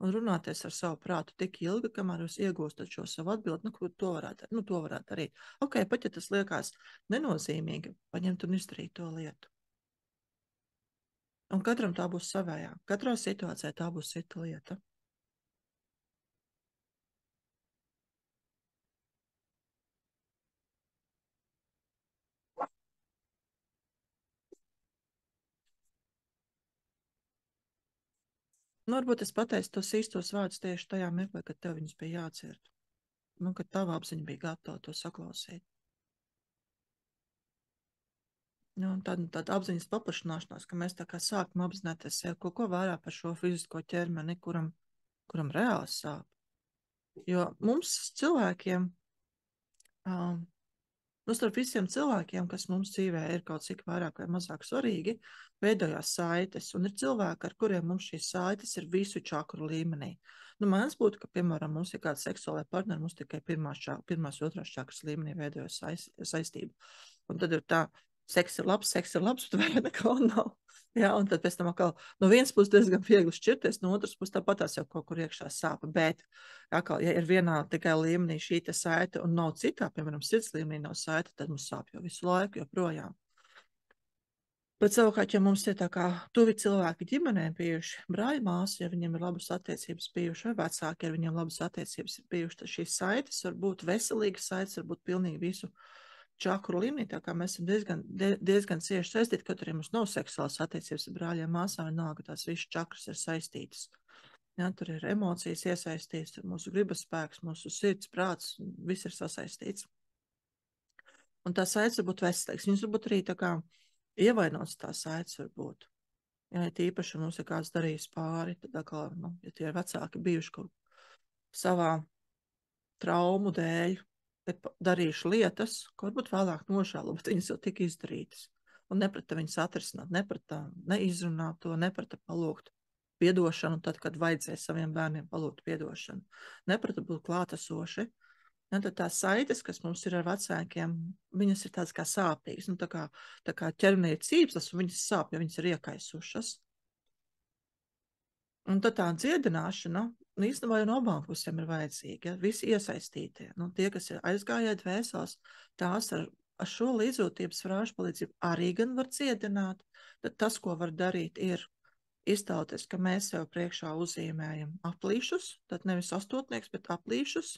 Speaker 1: Un runāties ar savu prātu tik ilgi, kamēr jūs iegūstat šo savu atbildi, ko to varētu darīt. Ok, pat ja tas liekas nenozīmīgi, paņemt un izdarīt to lietu. Un katram tā būs savējā. Katrā situācijā tā būs cita lieta. Nu, varbūt es pateicu tos īstos vārdus tieši tajā mirklī, kad tev viņus bija jādzird. Nu, kad tava apziņa bija gatava to saklausīt. Nu, tāda apziņas paplašināšanās, ka mēs tā kā sākam apzināties sev kaut ko vairāk par šo fizisko ķermeni, kuram reāli sāp. Jo mums cilvēkiem, starp visiem cilvēkiem, kas mums dzīvē ir kaut cik vairāk vai mazāk svarīgi, veidojās saites, un ir cilvēki, ar kuriem mums šīs saites ir visu čakru līmenī. Nu, mans būtu, ka, piemēram, mums ir kāds seksuālai partneri, mums tikai pirmās, otrās čakras līmenī veidojas saistība. Un tad ir tā, seks ir labs, bet vairāk nekā nav. Jā, un tad pēc tam atkal no vienas puses diezgan viegli šķirties, no otras puses tāpatās jau kaut kur iekšā sāpa. Bet, atkal, ja ir vienā tikai līmenī šī te saite un nav citā, piemēram, sirds līmenī nav saite, tad mums sāp jau visu laiku joprojām. Bet savukārt, ja mums ir tā kā tuvi cilvēki ģimenē bijuši, brāļi, māsas, ja viņiem ir labas attiecības bijuši, vai vecāki, ja viņiem labas attiecības ir bijuši, tad šīs saites var būt veselīgas saites, var būt pilnīgi visu čakru līmenī, tā kā mēs esam diezgan cieši saistīti, kaut arī mums nav seksuālas attiecības ar brāļiem, māsām, vienalga, tās visas čakras ir saistītas. Jā, tur ir emocijas iesaistītas, tur mūsu gribas spēks, mūsu sirds, prāts, viss ir sasaistīts. Un tās saites var būt veselīgas. Viņas var būt arī tā kā ievainotas, tās saites var būt. Ja tīpaši mums ir kāds darījis pāri, tad atkal, ja tie ir vecāki bijuši kaut savā traumu dēļ, darījuši lietas, ko varbūt vēlāk nožēlo, bet viņas jau tika izdarītas. Un neprata viņas atrisināt, neprata neizrunāt to, neprata palūgt piedošanu, tad, kad vajadzēja saviem bērniem palūgt piedošanu. Neprata būt klātesoši. Ja, tad tās saites, kas mums ir ar vecākiem, viņas ir tādas kā sāpīgas. Nu, tā kā ķermenī ir cīpslas, un viņas sāp, ja viņas ir iekaisušas. Un tad tā dziedināšana, Un īstenībā jau no abām pusēm ir vajadzīgi, ja? Visi iesaistītie. Nu, tie, kas ir aizgājiet dvēseles, tās ar šo līdzjūtības frāžu palīdzību arī gan var ciedināt. Tad tas, ko var darīt, ir iztauties, ka mēs sev priekšā uzzīmējam aplīšus, tad nevis astotnieks, bet aplīšus,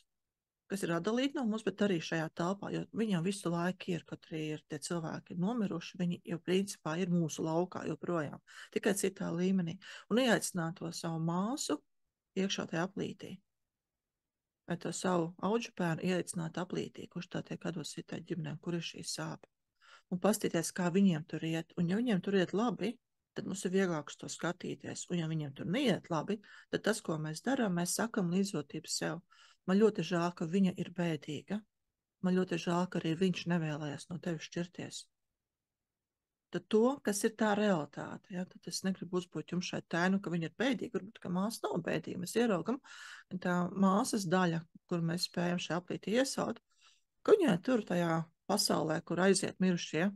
Speaker 1: kas ir atdalīti no mums, bet arī šajā telpā, jo viņam visu laiku ir, kaut arī ir tie cilvēki nomiruši, viņi jau principā ir mūsu laukā joprojām, tikai citā līmenī. Un ieaicināt to savu māsu iekšā tajā aplītī. Vai to savu auģu bērnu ieaicināt aplītī, kurš tā tiek atdos citai ģimenēm, kur ir šī sāpe. Un pastīties, kā viņiem tur iet. Un ja viņiem tur iet labi, tad mums ir vieglāk uz to skatīties. Un ja viņiem tur neiet labi, tad tas, ko mēs darām, mēs sakam līdzjūtību sev. Man ļoti žēl, ka viņa ir bēdīga. Man ļoti žēl, ka arī viņš nevēlējās no tevis šķirties. Tad to, kas ir tā realitāte, ja, tad es negribu uzbūt jums šai tēnu, ka viņa ir bēdīga. Varbūt, ka māsa nav bēdīga. Mēs ieraugam, tā māsas daļa, kur mēs spējam šajā aplītī iesaut, ka viņai tur tajā pasaulē, kur aiziet mirušie,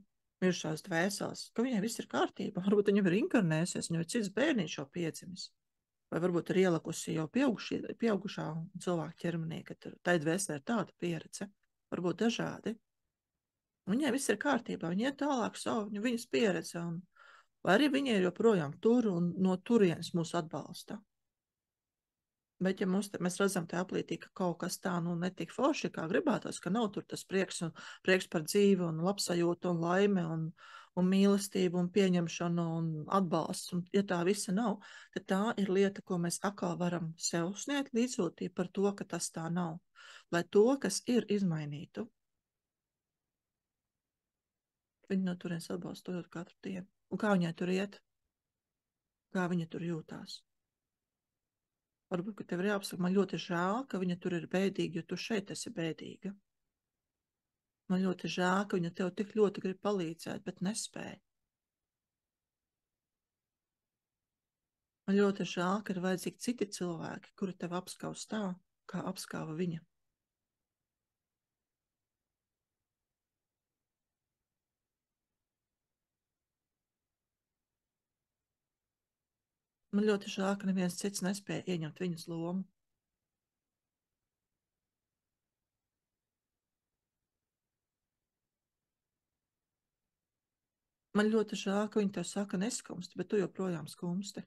Speaker 1: mirušās dvēseles, ka viņai viss ir kārtībā. Varbūt viņa ir inkarnējusies, viņa ir cits bērniņš jau piedzimis. Vai varbūt ir ielikusi jau pieaugušā cilvēka ķermenī, ka tai dvēselē ir tāda pieredze. Varbūt dažādi. Viņai viss ir kārtībā, viņa iet tālāk savu, viņas pieredze. Vai arī viņa ir joprojām tur un no turienes mūs atbalsta. Bet, ja mēs redzam tajā aplītī, ka kaut kas tā netik forši, kā gribētos, ka nav tur tas prieks par dzīvi un labsajūtu un laime un mīlestību un pieņemšanu un atbalsts, un ja tā visa nav, tad tā ir lieta, ko mēs atkal varam sev sniegt līdzjūtību par to, ka tas tā nav. Lai to, kas ir, izmainītu. Viņa no turienes atbalstojot katru dienu. Un kā viņai tur iet? Kā viņa tur jūtās? Varbūt, ka tev ir jāapsaka, man ļoti žēl, ka viņa tur ir bēdīga, jo tu šeit esi bēdīga. Man ļoti žēl, ka viņa tev tik ļoti grib palīdzēt, bet nespēja. Man ļoti žēl, ka ir vajadzīgi citi cilvēki, kuri tev apskaus tā, kā apskāva viņa. Man ļoti žēl, ka neviens cits nespēja ieņemt viņas lomu. Man ļoti žēl, ka viņi tev saka neskumsti, bet tu joprojām skumsti.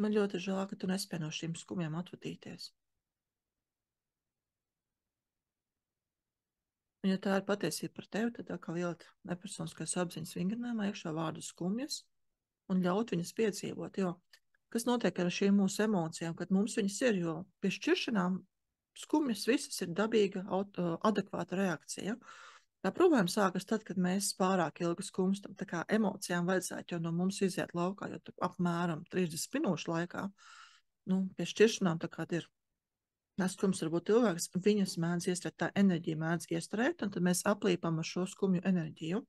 Speaker 1: Man ļoti žēl, ka tu nespēj no šīm skumjām atvadīties. Un ja tā ir patiesība par tevi, tad atkal ielikt nepersoniskās apziņas vingrinājumā iekšā vārdu skumjas un ļaut viņas piedzīvot. Jo kas notiek ar šīm mūsu emocijām, kad mums viņas ir, jo pie šķiršanām skumjas visas ir dabīga, adekvāta reakcija. Tā problēma sākas tad, kad mēs pārāk ilgi skumstam. Tā kā emocijām vajadzētu jau no mums iziet laukā, jo apmēram 30 minūšu laikā, pie šķiršanām tā kā ir. Skums var būt ilgāks, viņas mēdz iestrēt, tā enerģija mēdz iestrēt, un tad mēs aplīpam ar šo skumju enerģiju.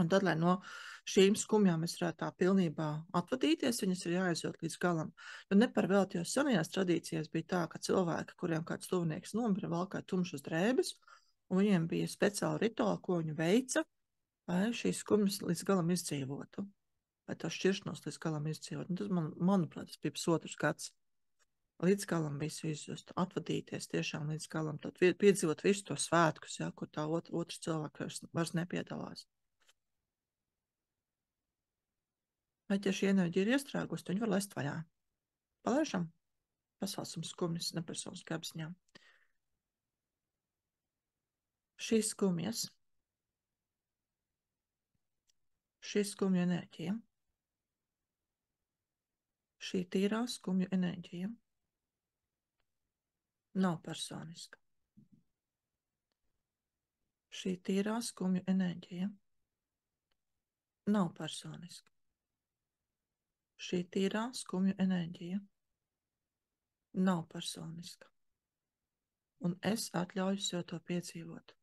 Speaker 1: Un tad, lai no šīm skumjām mēs varētu tā pilnībā atvadīties, viņas ir jāaizjūt līdz galam. Jo ne par velti, jo senajās tradīcijās bija tā, ka cilvēki, kuriem kāds tuvinieks nomira, valkāja tumšas drēbes, un viņiem bija speciāli rituāli, ko viņi veica, lai šīs skumjas līdz galam izdzīvotu, lai to šķiršanos līdz galam izdzīvotu. Un tas, manuprāt, tas bija pusotrs gads. Līdz galam visu izjust, atvadīties tiešām līdz galam, tad piedzīvot visu to svētkus, ja, kur tā otrs cilvēks vairs nepiedalās. Bet, ja šī enerģija ir iestrēgusi, tad viņi var lest vaļā. Palaižam, pasaucam skumjas nepersoniskā apziņā. Šīs skumjas, šī skumju enerģija, šī tīrā skumju enerģija nav personiska. Šī tīrā skumju enerģija nav personiska. Šī tīrā skumju enerģija nav personiska. Un es atļauju sev to piedzīvot.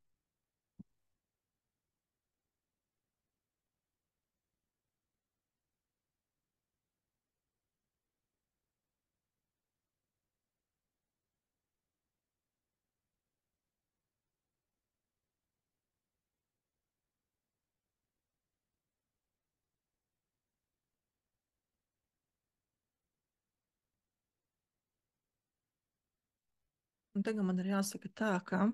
Speaker 1: Un tagad man ir jāsaka tā, ka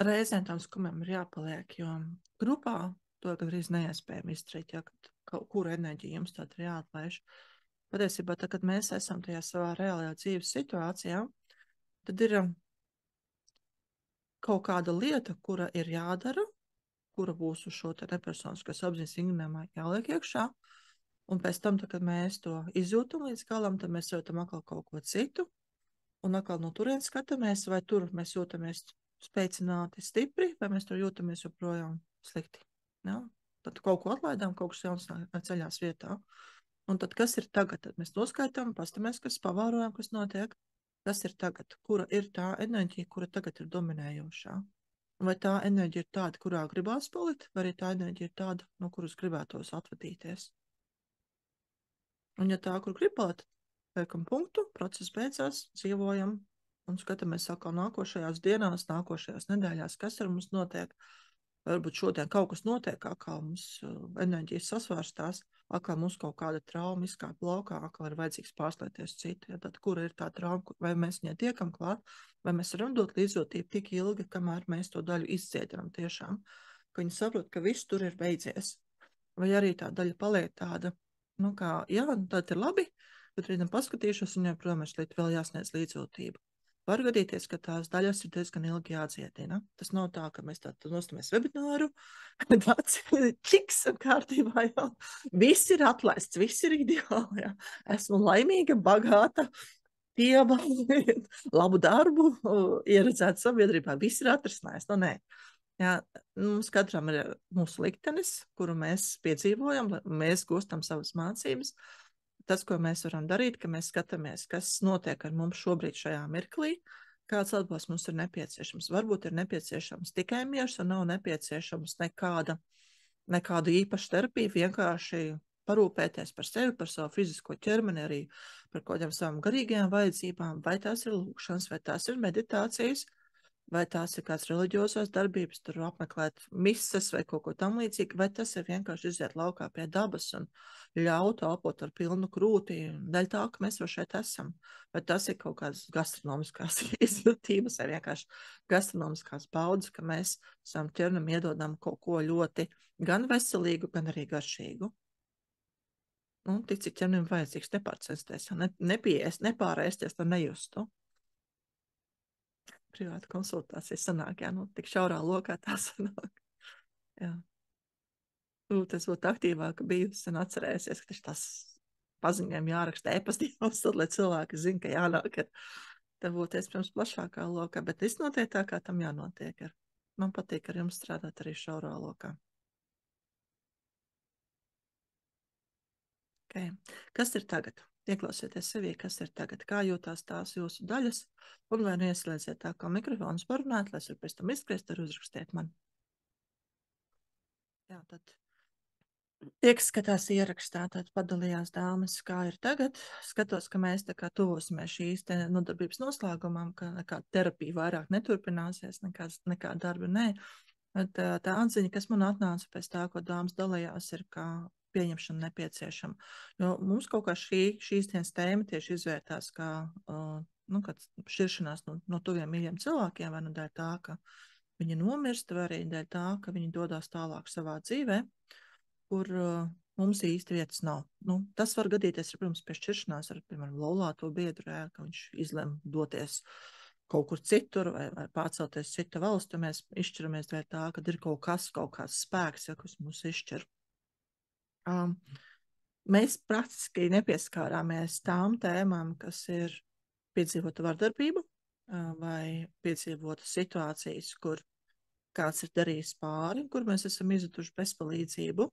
Speaker 1: reizēm tam skumam ir jāpaliek, jo grupā to gandrīz neiespējami izdarīt, ja kaut kuru enerģiju jums tāda ir jāatlaiž. Patiesībā, tā, kad mēs esam tajā savā reālajā dzīves situācijā, tad ir kaut kāda lieta, kura ir jādara, kura būs uz šo nepersoniskās apziņas vingrinājumu jāliek iekšā, un pēc tam, tā, kad mēs to izjūtam līdz galam, tad mēs jūtam atkal kaut ko citu, un atkal no turienes skatāmies, vai tur mēs jūtamies spēcināti, stipri, vai mēs tur jūtamies joprojām slikti. Ja? Tad kaut ko atlaidām, kaut kas jauns ceļās vietā. Un tad, kas ir tagad? Tad mēs noskaitām, pastamies, kas pavārojam, kas notiek. Kas ir tagad? Kura ir tā enerģija, kura tagad ir dominējošā? Vai tā enerģija ir tāda, kurā gribās palikt, vai arī tā enerģija ir tāda, no kuras gribētos atvadīties? Un ja tā, kur grib palikt, liekam punktu, process beidzās, dzīvojam un skatāmies atkal nākošajās dienās, nākošajās nedēļās, kas ar mums notiek. Varbūt šodien kaut kas notiek, atkal mums enerģijas sasvārstās, atkal mums kaut kāda trauma izkāp laukā, atkal ir vajadzīgs pārslēgties citu. Ja, tad kura ir tā trauma, vai mēs viņai tiekam klāt, vai mēs varam dot līdzjūtību tik ilgi, kamēr mēs to daļu izciedam tiešām, ka viņi saprot, ka viss tur ir beidzies. Vai arī tā daļa paliek tāda, nu kā, jā, tad ir labi, bet rītam paskatīšos, viņai, protams, vēl jāsniedz līdzjūtību. Var gadīties, ka tās daļas ir diezgan ilgi jādziedina. Tas nav tā, ka mēs tādu nostamies webināru, tāds čiks un kārtībā jau. Viss ir atlaists, viss ir ideāli. Jā. Esmu laimīga, bagāta, tieba, labu darbu, ieredzēta sabiedrībā. Viss ir atrisinājis. Nu, nē. Jā, mums katram ir mūsu liktenis, kuru mēs piedzīvojam, mēs gūstam savas mācības. Tas, ko mēs varam darīt, ka mēs skatāmies, kas notiek ar mums šobrīd šajā mirklī, kāds atbalsts mums ir nepieciešams. Varbūt ir nepieciešams tikai miers un nav nepieciešams nekāda īpaša terapija, vienkārši parūpēties par sevi, par savu fizisko ķermeni, arī par kaut kādām savām garīgajām vajadzībām, vai tās ir lūkšanas, vai tās ir meditācijas, vai tās ir kāds reliģiozās darbības, tur apmeklēt mises vai kaut ko tam līdzīgi, vai tas ir vienkārši iziet laukā pie dabas un ļaut elpot ar pilnu krūti, daļ tā, ka mēs jau šeit esam. Vai tas ir kaut kādas gastronomiskās izjūtības, vai vienkārši gastronomiskās baudas, ka mēs savam ķermenim iedodam kaut ko ļoti gan veselīgu, gan arī garšīgu. Nu, tik cik ķermenim vajadzīgs, nepārcensties, nepārēsties, lai nejustu. Privāta konsultācija sanāk, jā, nu, tik šaurā lokā tā sanāk. Jā. Tas būtu aktīvāk bijusi un atcerēsies, ka tas paziņojumi jāraksta e-pastīvās, tad, lai cilvēki zina, ka jānāk, tad būtu iespējams plašākā lokā, bet viss notiek tā, kā tam jānotiek. Man patīk ar jums strādāt arī šaurā lokā. Okay. Kas ir tagad? Ieklausieties sevī, kas ir tagad, kā jūtās tās jūsu daļas, un vai neieslēdziet tā kā mikrofons parunāt, lai es varu pēc tam izskriest, ar uzrakstiet man. Jā, tad tie, kas skatās ierakstā, tad padalījās dāmas, kā ir tagad. Skatos, ka mēs tā kā tuvosimies šīs nodarbības noslēgumam, ka nekāda terapija vairāk neturpināsies, nekā darba nē. Tā atziņa, kas man atnāca pēc tā, ko dāmas dalījās, ir, ka pieņemšana nepieciešama. Jo mums kaut kā šīs dienas tēma tieši izvērtās kā šķiršanās no tuviem mīļiem cilvēkiem, vai nu dēļ tā, ka viņi nomirst, vai arī dēļ tā, ka viņi dodās tālāk savā dzīvē, kur mums īsti vietas nav. Nu, tas var gadīties, protams, pie šķiršanās ar, piemēram, laulāto biedru, ka viņš izlem doties kaut kur citur vai pārcelties cita valsts, un mēs izšķiramies dēļ tā, ka ir kaut kāds spēks, kas mūs izšķir. Mēs praktiski nepieskārāmies tām tēmām, kas ir piedzīvota vardarbība vai piedzīvota situācijas, kur kāds ir darījis pāri, kur mēs esam izjutuši bezpalīdzību.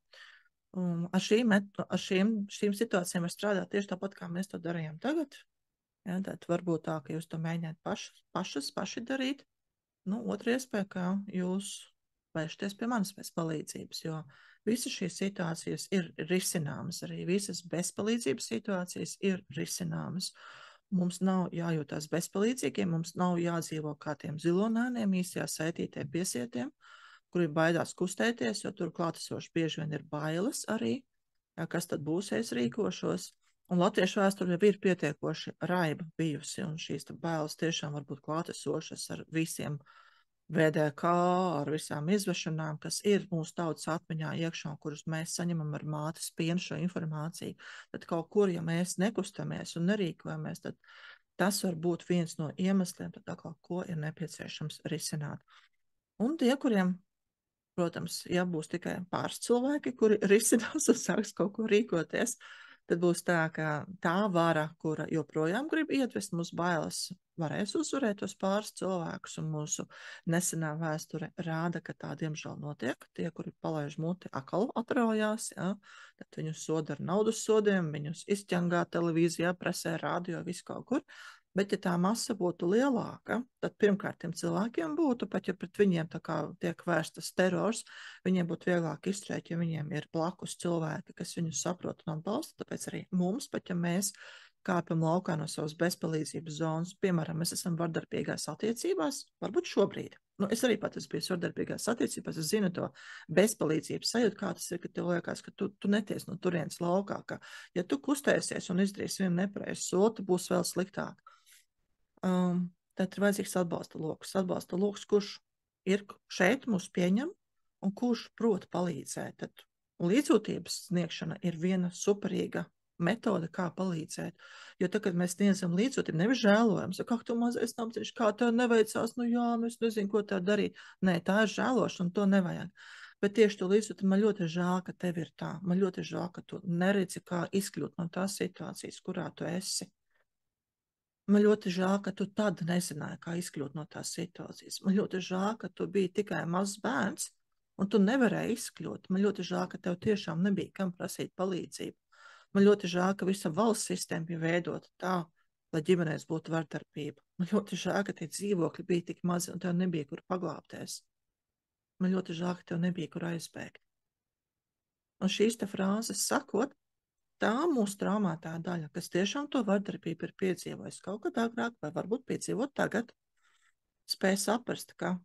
Speaker 1: Ar šīm situācijām var strādāt tieši tāpat, kā mēs to darījām tagad. Ja, tad varbūt tā, ka jūs to mēģināt paši darīt. Nu, otra iespēja, ka jūs vēršaties pie manas pēc palīdzības, jo visas šīs situācijas ir risināmas, arī visas bezpalīdzības situācijas ir risināmas. Mums nav jājūtās bezpalīdzīgiem, mums nav jādzīvo kā tiem zilonēniem, īstajā saitītē piesietiem, kuri baidās kustēties, jo tur klātesoši bieži vien ir bailes arī. Ja, kas tad būs, ja es rīkošos? Un latviešu vēsturē ir pietiekoši raiba bijusi, un šīs bailes tiešām var būt klātesošas ar visiem VDK, ar visām izvešanām, kas ir mūsu tautas atmiņā iekšā, kurus mēs saņemam ar mātes pienu šo informāciju. Tad kaut kur, ja mēs nekustamies un nerīkojamies, tad tas var būt viens no iemesliem, tad atkal, ko ir nepieciešams risināt. Un tie, kuriem, protams, ja būs tikai pāris cilvēki, kuri risinās un sāks kaut ko rīkoties, tad būs tā, ka tā vara, kura joprojām grib ietvest mūsu bailes, varēs uzvarēt tos pāris cilvēkus, un mūsu nesenā vēsture rāda, ka tā diemžēl notiek. Tie, kuri palaiž muti, atkal atraujās, ja? Tad viņus soda ar naudas sodiem, viņus izķangā televīzijā, presē, rādio, visu kaut kur. Bet, ja tā masa būtu lielāka, tad pirmkārt tiem cilvēkiem būtu, pat ja pret viņiem tā kā tiek vērstas terors, viņiem būtu vieglāk izturēt, ja viņiem ir blakus cilvēki, kas viņus saprot un atbalsta. Tāpēc arī mums, pat ja mēs kāpjam laukā no savas bezpalīdzības zonas, piemēram, mēs esam vardarbīgās attiecībās, varbūt šobrīd. Es arī pat esmu bijis vardarbīgās attiecībās, es zinu to bezpalīdzības sajūtu, kā tas ir, ka tev liekas, ka tu neties no turienes laukā, ka ja tu kustēsies un izdarīsi vienu nepareizu soli, tad būs vēl sliktāk. Tad ir vajadzīgs atbalsta lokus. Atbalsta lokus, kurš ir šeit, mūs pieņem, un kurš prot palīdzēt. Tad līdzjūtības sniegšana ir viena superīga metode, kā palīdzēt. Jo tad, kad mēs sniedzam līdzjūtību, nevis žēlojam, saka, tu mazais namciņš, kā tev neveicās, es nezinu, ko tev darīt. Nē, tā ir žēlošana, to nevajag. Bet tieši to līdzjūtību man ļoti žēl, ka tev ir tā. Man ļoti žēl, ka tu neredzi, kā izkļūt no tās situācijas, kurā tu esi. Man ļoti žēl, ka tu tad nezināji, kā izkļūt no tās situācijas. Man ļoti žēl, ka tu biji tikai mazs bērns, un tu nevarēji izkļūt. Man ļoti žēl, ka tev tiešām nebija kam prasīt palīdzību. Man ļoti žēl, ka visa valsts sistēma bija veidota tā, lai ģimenēs būtu vardarbība. Man ļoti žēl, ka tie dzīvokļi bija tik mazi, un tev nebija, kur paglāpties. Man ļoti žēl, ka tev nebija, kur aizbēgt. Un šīs te frāzes sakot, tā mūsu traumētā daļa, kas tiešām to vardarbību ir piedzīvojis kaut kad agrāk, vai varbūt piedzīvot tagad, spēj saprast, ka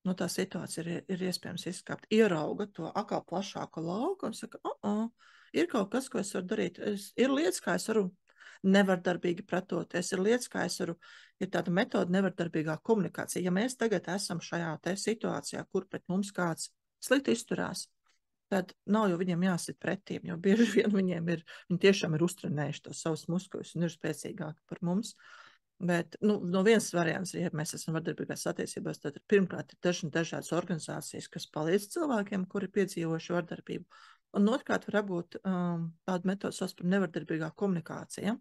Speaker 1: no tā situācija ir iespējams izskāpt, ierauga to atkal plašāku lauku un saka, ir kaut kas, ko es varu darīt. Ir lietas, kā es varu nevardarbīgi pretoties, ir lietas, kā es varu, ir tāda metode nevardarbīgā komunikācija. Ja mēs tagad esam šajā te situācijā, kur pret mums kāds slikti izturās, tad nav jau viņiem jāsit pretīm, jo bieži vien viņi tiešām ir uztrenējuši tos savus muskuļus un ir spēcīgāki par mums. Bet no viens variants, ja mēs esam vardarbīgās attiecībās, tad pirmkārt ir dažādas organizācijas, kas palīdz cilvēkiem, kuri piedzīvojuši vardarbību. Un otrkārt var būt tāda metode sauc par nevardarbīgā komunikācija,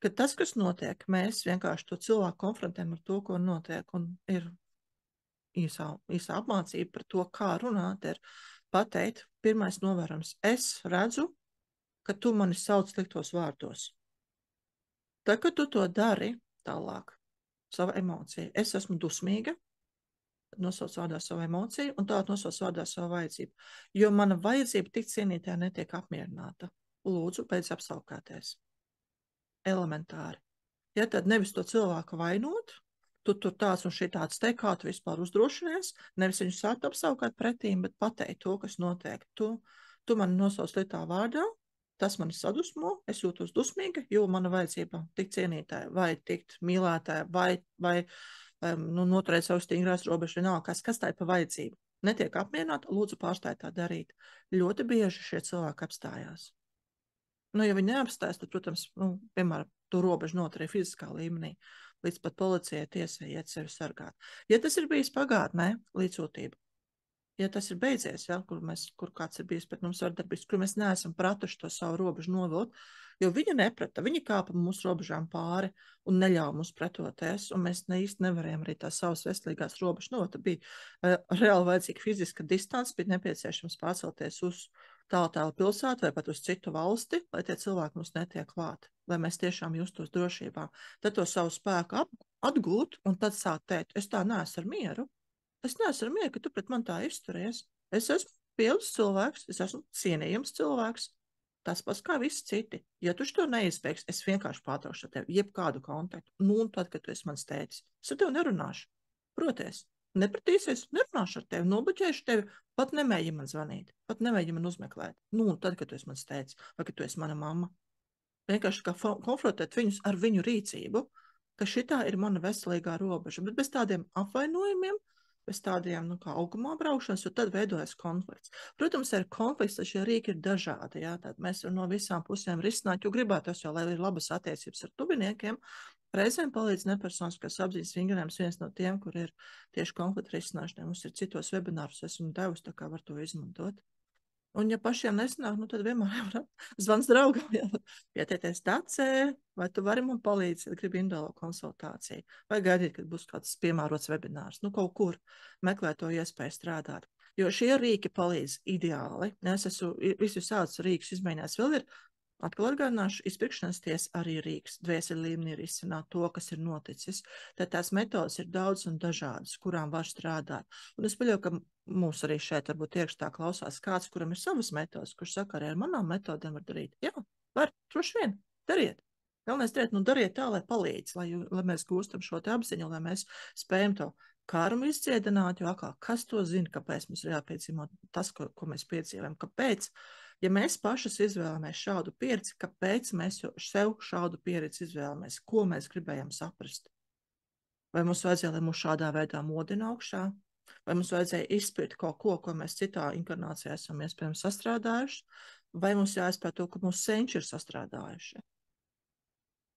Speaker 1: ka tas, kas notiek, mēs vienkārši to cilvēku konfrontējam ar to, ko notiek, un ir īsā apmācība par to, kā runāt, ir pateikt, pirmais novērams, es redzu, ka tu mani sauc sliktos vārdos. Tad, kad tu to dari tālāk, savu emociju, es esmu dusmīga, nosauc vārdā savu emociju, un tālāk nosauc vārdā savu vajadzību. Jo mana vajadzība tik cienītā netiek apmierināta. Lūdzu, beidz apsaukāties. Elementāri. Ja tad nevis to cilvēku vainot, tu tur tāds un šitāds te, kā tu vispār uzdrošinies, nevis viņu sākt apsaukāt pretīm, bet pateikt to, kas notiek. Tu mani nosauc lietā vārdā, tas mani sadusmo, es jūtos dusmīga, jo mana vajadzība tikt cienītāja, vai tikt mīlētāja, vai noturēt savu stingrās robežas, vienalga, kas tā ir pa vajadzību. Netiek apmierināta, lūdzu pārstāj tā darīt. Ļoti bieži šie cilvēki apstājās. Ja viņi neapstājas, tad, protams, piemēram, to robežu noturē fiziskā līmenī, līdz pat policijai, tiesai iet sevi sargāt. Ja tas ir bijis pagātnē, līdzjūtība, ja tas ir beidzies, ja, kur kāds ir bijis pret mums vardarbības, kur mēs neesam pratuši to savu robežu novilkt, jo viņi neprata, viņi kāpa mūsu robežām pāri un neļauj mums pretoties, un mēs īsti nevarējām arī tās savas veselīgās robežas novot. Bija reāli vajadzīga fiziska distance, bija nepieciešams pārcelties uz tālu pilsētu vai pat uz citu valsti, lai tie cilvēki mums netiek klāt, lai mēs tiešām justos drošībā. Tad to savu spēku atgūt un tad sākt teikt, es tā neesmu ar mieru. Es neesmu ar mieru, ka tu pret man tā izturies. Es esmu pieaudzis cilvēks, es esmu cienījams cilvēks. Tas pats kā visi citi. Ja tu to neizbeigsi, es vienkārši pārtraukšu ar tevi jebkādu kontaktu. Un tad, kad tu esi mans tētis, es ar tevi nerunāšu. Proties, nepratīsies, nerunāšu ar tevi, nobloķēšu tevi, pat nemēģini man zvanīt, pat nemēģini man uzmeklēt. Un tad, kad tu esi mans tētis, vai kad tu esi mana mamma. vienkārši kā konfrontēt viņus ar viņu rīcību, ka šitā ir mana veselīgā robeža, bet bez tādiem apvainojumiem, bez tādiem, kā augumā braukšanas, jo tad veidojas konflikts. Protams, ar konflikts šie rīki ir dažādi, jā, tad mēs varam no visām pusēm risināt, jo gribētos jau, lai ir labas attiecības ar tuviniekiem, reizēm palīdz nepersoniskās apziņas vingrinājums viens no tiem, kur ir tieši konflikta risināšanai. Mums ir citos webinārus, esmu devusi, tā kā var to izmantot. Un, ja pašiem nesanāk, tad vienmēr var zvans draugam, pietieties Dacē, vai tu vari man palīdzēt, gribi individuālo konsultāciju, vai gaidīt, kad būs kāds piemērots webinārs. Kaut kur meklēt to iespēju strādāt. Jo šie rīki palīdz ideāli. Es esmu visus šādus rīkus izmēģinājis. Vēl ir, atkal atgādināšu, izpirkšanas tiesa arī rīks, dvēseli līmenī ir izcināt to, kas ir noticis. Tad tās metodas ir daudz un dažādas, kurām var strādāt. Un es paļauju, ka mums arī šeit varbūt iekšā klausās kāds, kuram ir savas metodas, kurš saka, arī ar manām metodēm var darīt. Jā, var, droši vien, dariet. Galvenais dariet, dariet tā, lai palīdz, lai mēs gūstam šo te apziņu, lai mēs spējam to karmu izdziedināt, jo atkal, kas to zina, kāpēc mums ir jāpiedzīvo tas, ko mēs piedzīvojam, kāpēc. Ja mēs pašas izvēlamies šādu pieredzi, kāpēc mēs sev šādu pieredzi izvēlamies? Ko mēs gribējām saprast? Vai mums vajadzēja, lai mūs šādā veidā modina augšā? Vai mums vajadzēja izspirt kaut ko, ko mēs citā inkarnācijā esam iespējams sastrādājuši? Vai mums jāizpēr to, ka mūsu senči ir sastrādājuši?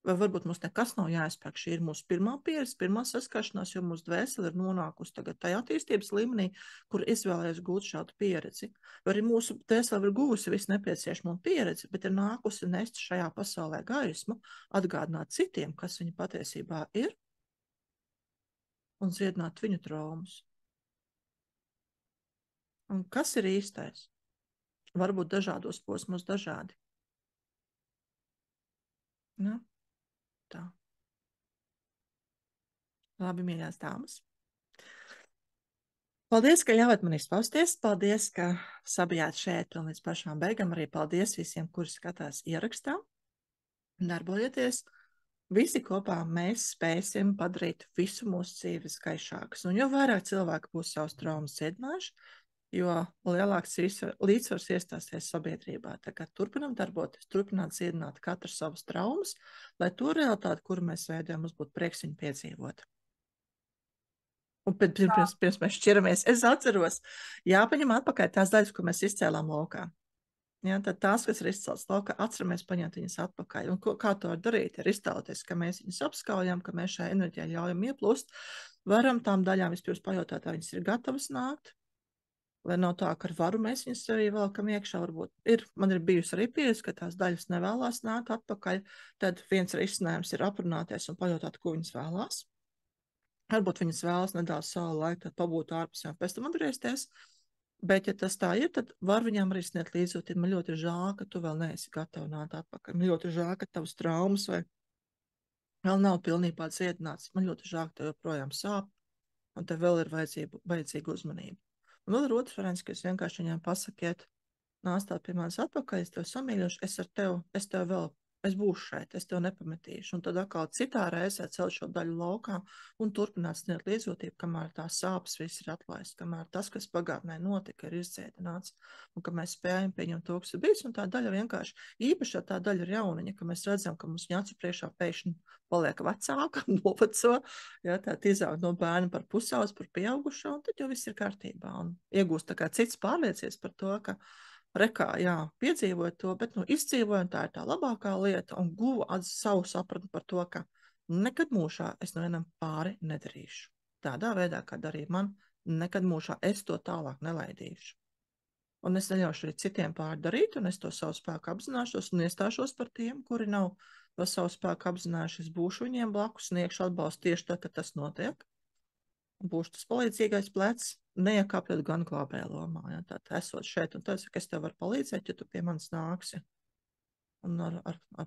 Speaker 1: Vai varbūt mums nekas nav jāizpēk? Šī ir mūsu pirmā pieredze, pirmā saskaršanās, jo mūsu dvēsele ir nonākusi tagad tajā attīstības līmenī, kur izvēlējas gūt šādu pieredzi. Vai arī mūsu dvēsele ir guvusi visu nepieciešamo pieredzi, bet ir nākusi nest šajā pasaulē gaismu, atgādināt citiem, kas viņa patiesībā ir, un dziedināt viņu traumas. Un kas ir īstais? Varbūt dažādos posmos dažādi. Nu? Tā. Labi, mīļās dāmas. Paldies, ka ļāvāt man izpausties. Paldies, ka sabijāt šeit un līdz pašām beigām. Arī paldies visiem, kuri skatās ierakstā. Darbojieties. Visi kopā mēs spēsim padarīt visu mūsu dzīvi skaišākas. Un jo vairāk cilvēku būs savus traumas dziedinājuši, jo lielāks līdzsvars iestāsies sabiedrībā. Tā kā turpinam darboties, turpināt dziedināt katru savas traumas, lai to realitāti, kuru mēs veidojam, mums būtu prieks viņu piedzīvot. Un pirms mēs šķiramies, es atceros, jāpaņem atpakaļ tās daļas, ko mēs izcēlām laukā. Ja, tad tās, kas ir izceltas laukā, atceramies paņemt viņas atpakaļ. Un kā to var darīt? Ir iztēloties, ka mēs viņas apskaujam, ka mēs šai enerģijai ļaujam ieplūst, varam tām daļām vispirms pajautāt, vai viņas ir gatavas nākt. Lai nav tā, ka ar varu mēs viņus arī vēlkam iekšā, varbūt man ir bijusi arī pieredze, ka tās daļas nevēlās nākt atpakaļ, tad viens risinājums ir aprunāties un pajautāt, ko viņas vēlās. Varbūt viņas vēlas nedaudz savu laiku, tad pabūt ārpusē un pēc tam atgriezties, bet ja tas tā ir, tad var viņām arī sniegt līdzjūtību. Man ļoti žēl, ka tu vēl neesi gatava nākt atpakaļ. Man ļoti žēl, ka tavas traumas vai vēl nav pilnībā dziedināts. Man ļoti žēl, ka tev joprojām sāp un tev vēl ir vajadzīga uzmanība. Un vēl ir otrs variants, ka jūs vienkārši viņām pasakiet, nāc tā pie manis atpakaļ, es tev samīļošu, es būšu šeit, es tev nepametīšu. Un tad atkal citā reizē celt šo daļu laukā un turpināt sniegt līdzjūtību, kamēr tās sāpes viss ir atlaists, kamēr tas, kas pagātnē notika, ir izdziedināts, un ka mēs spējam pieņemt to, kas ir bijis, un tā daļa vienkārši, īpaši tā daļa ir jauniņa, ka mēs redzam, ka mums viņa acu priekšā pēkšņi paliek vecāka, noveco, ja, tā izaug no bērna par pusaudzes, par pieaugušo, un tad jau viss ir kārtībā, un iegūst tā kā cits pārliecies par to, ka rekā, jā, piedzīvoju to, bet izdzīvoju, un tā ir tā labākā lieta, un guvu savu sapratni par to, ka nekad mūžā es nevienam pāri nedarīšu. Tādā veidā, kā darīja man, nekad mūžā es to tālāk nelaidīšu. Un es neļaušu arī citiem pārdarīt, un es to savu spēku apzināšos un iestāšos par tiem, kuri nav to savu spēku apzinājušies, būšu viņiem blakus, sniegšu atbalstu tieši tad, kad tas notiek. Būšu tas palīdzīgais plecs, neiekāpjot gan glābēja lomā. Ja, tā esot šeit, un tad, ka es tev varu palīdzēt, ja tu pie manis nāksi. Un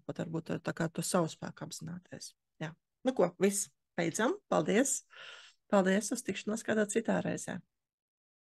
Speaker 1: pat varbūt tā kā to savu spēku apzināties. Jā. Nu ko, viss, beidzam. Paldies. Paldies, uz tikšanos kādā citā reizē.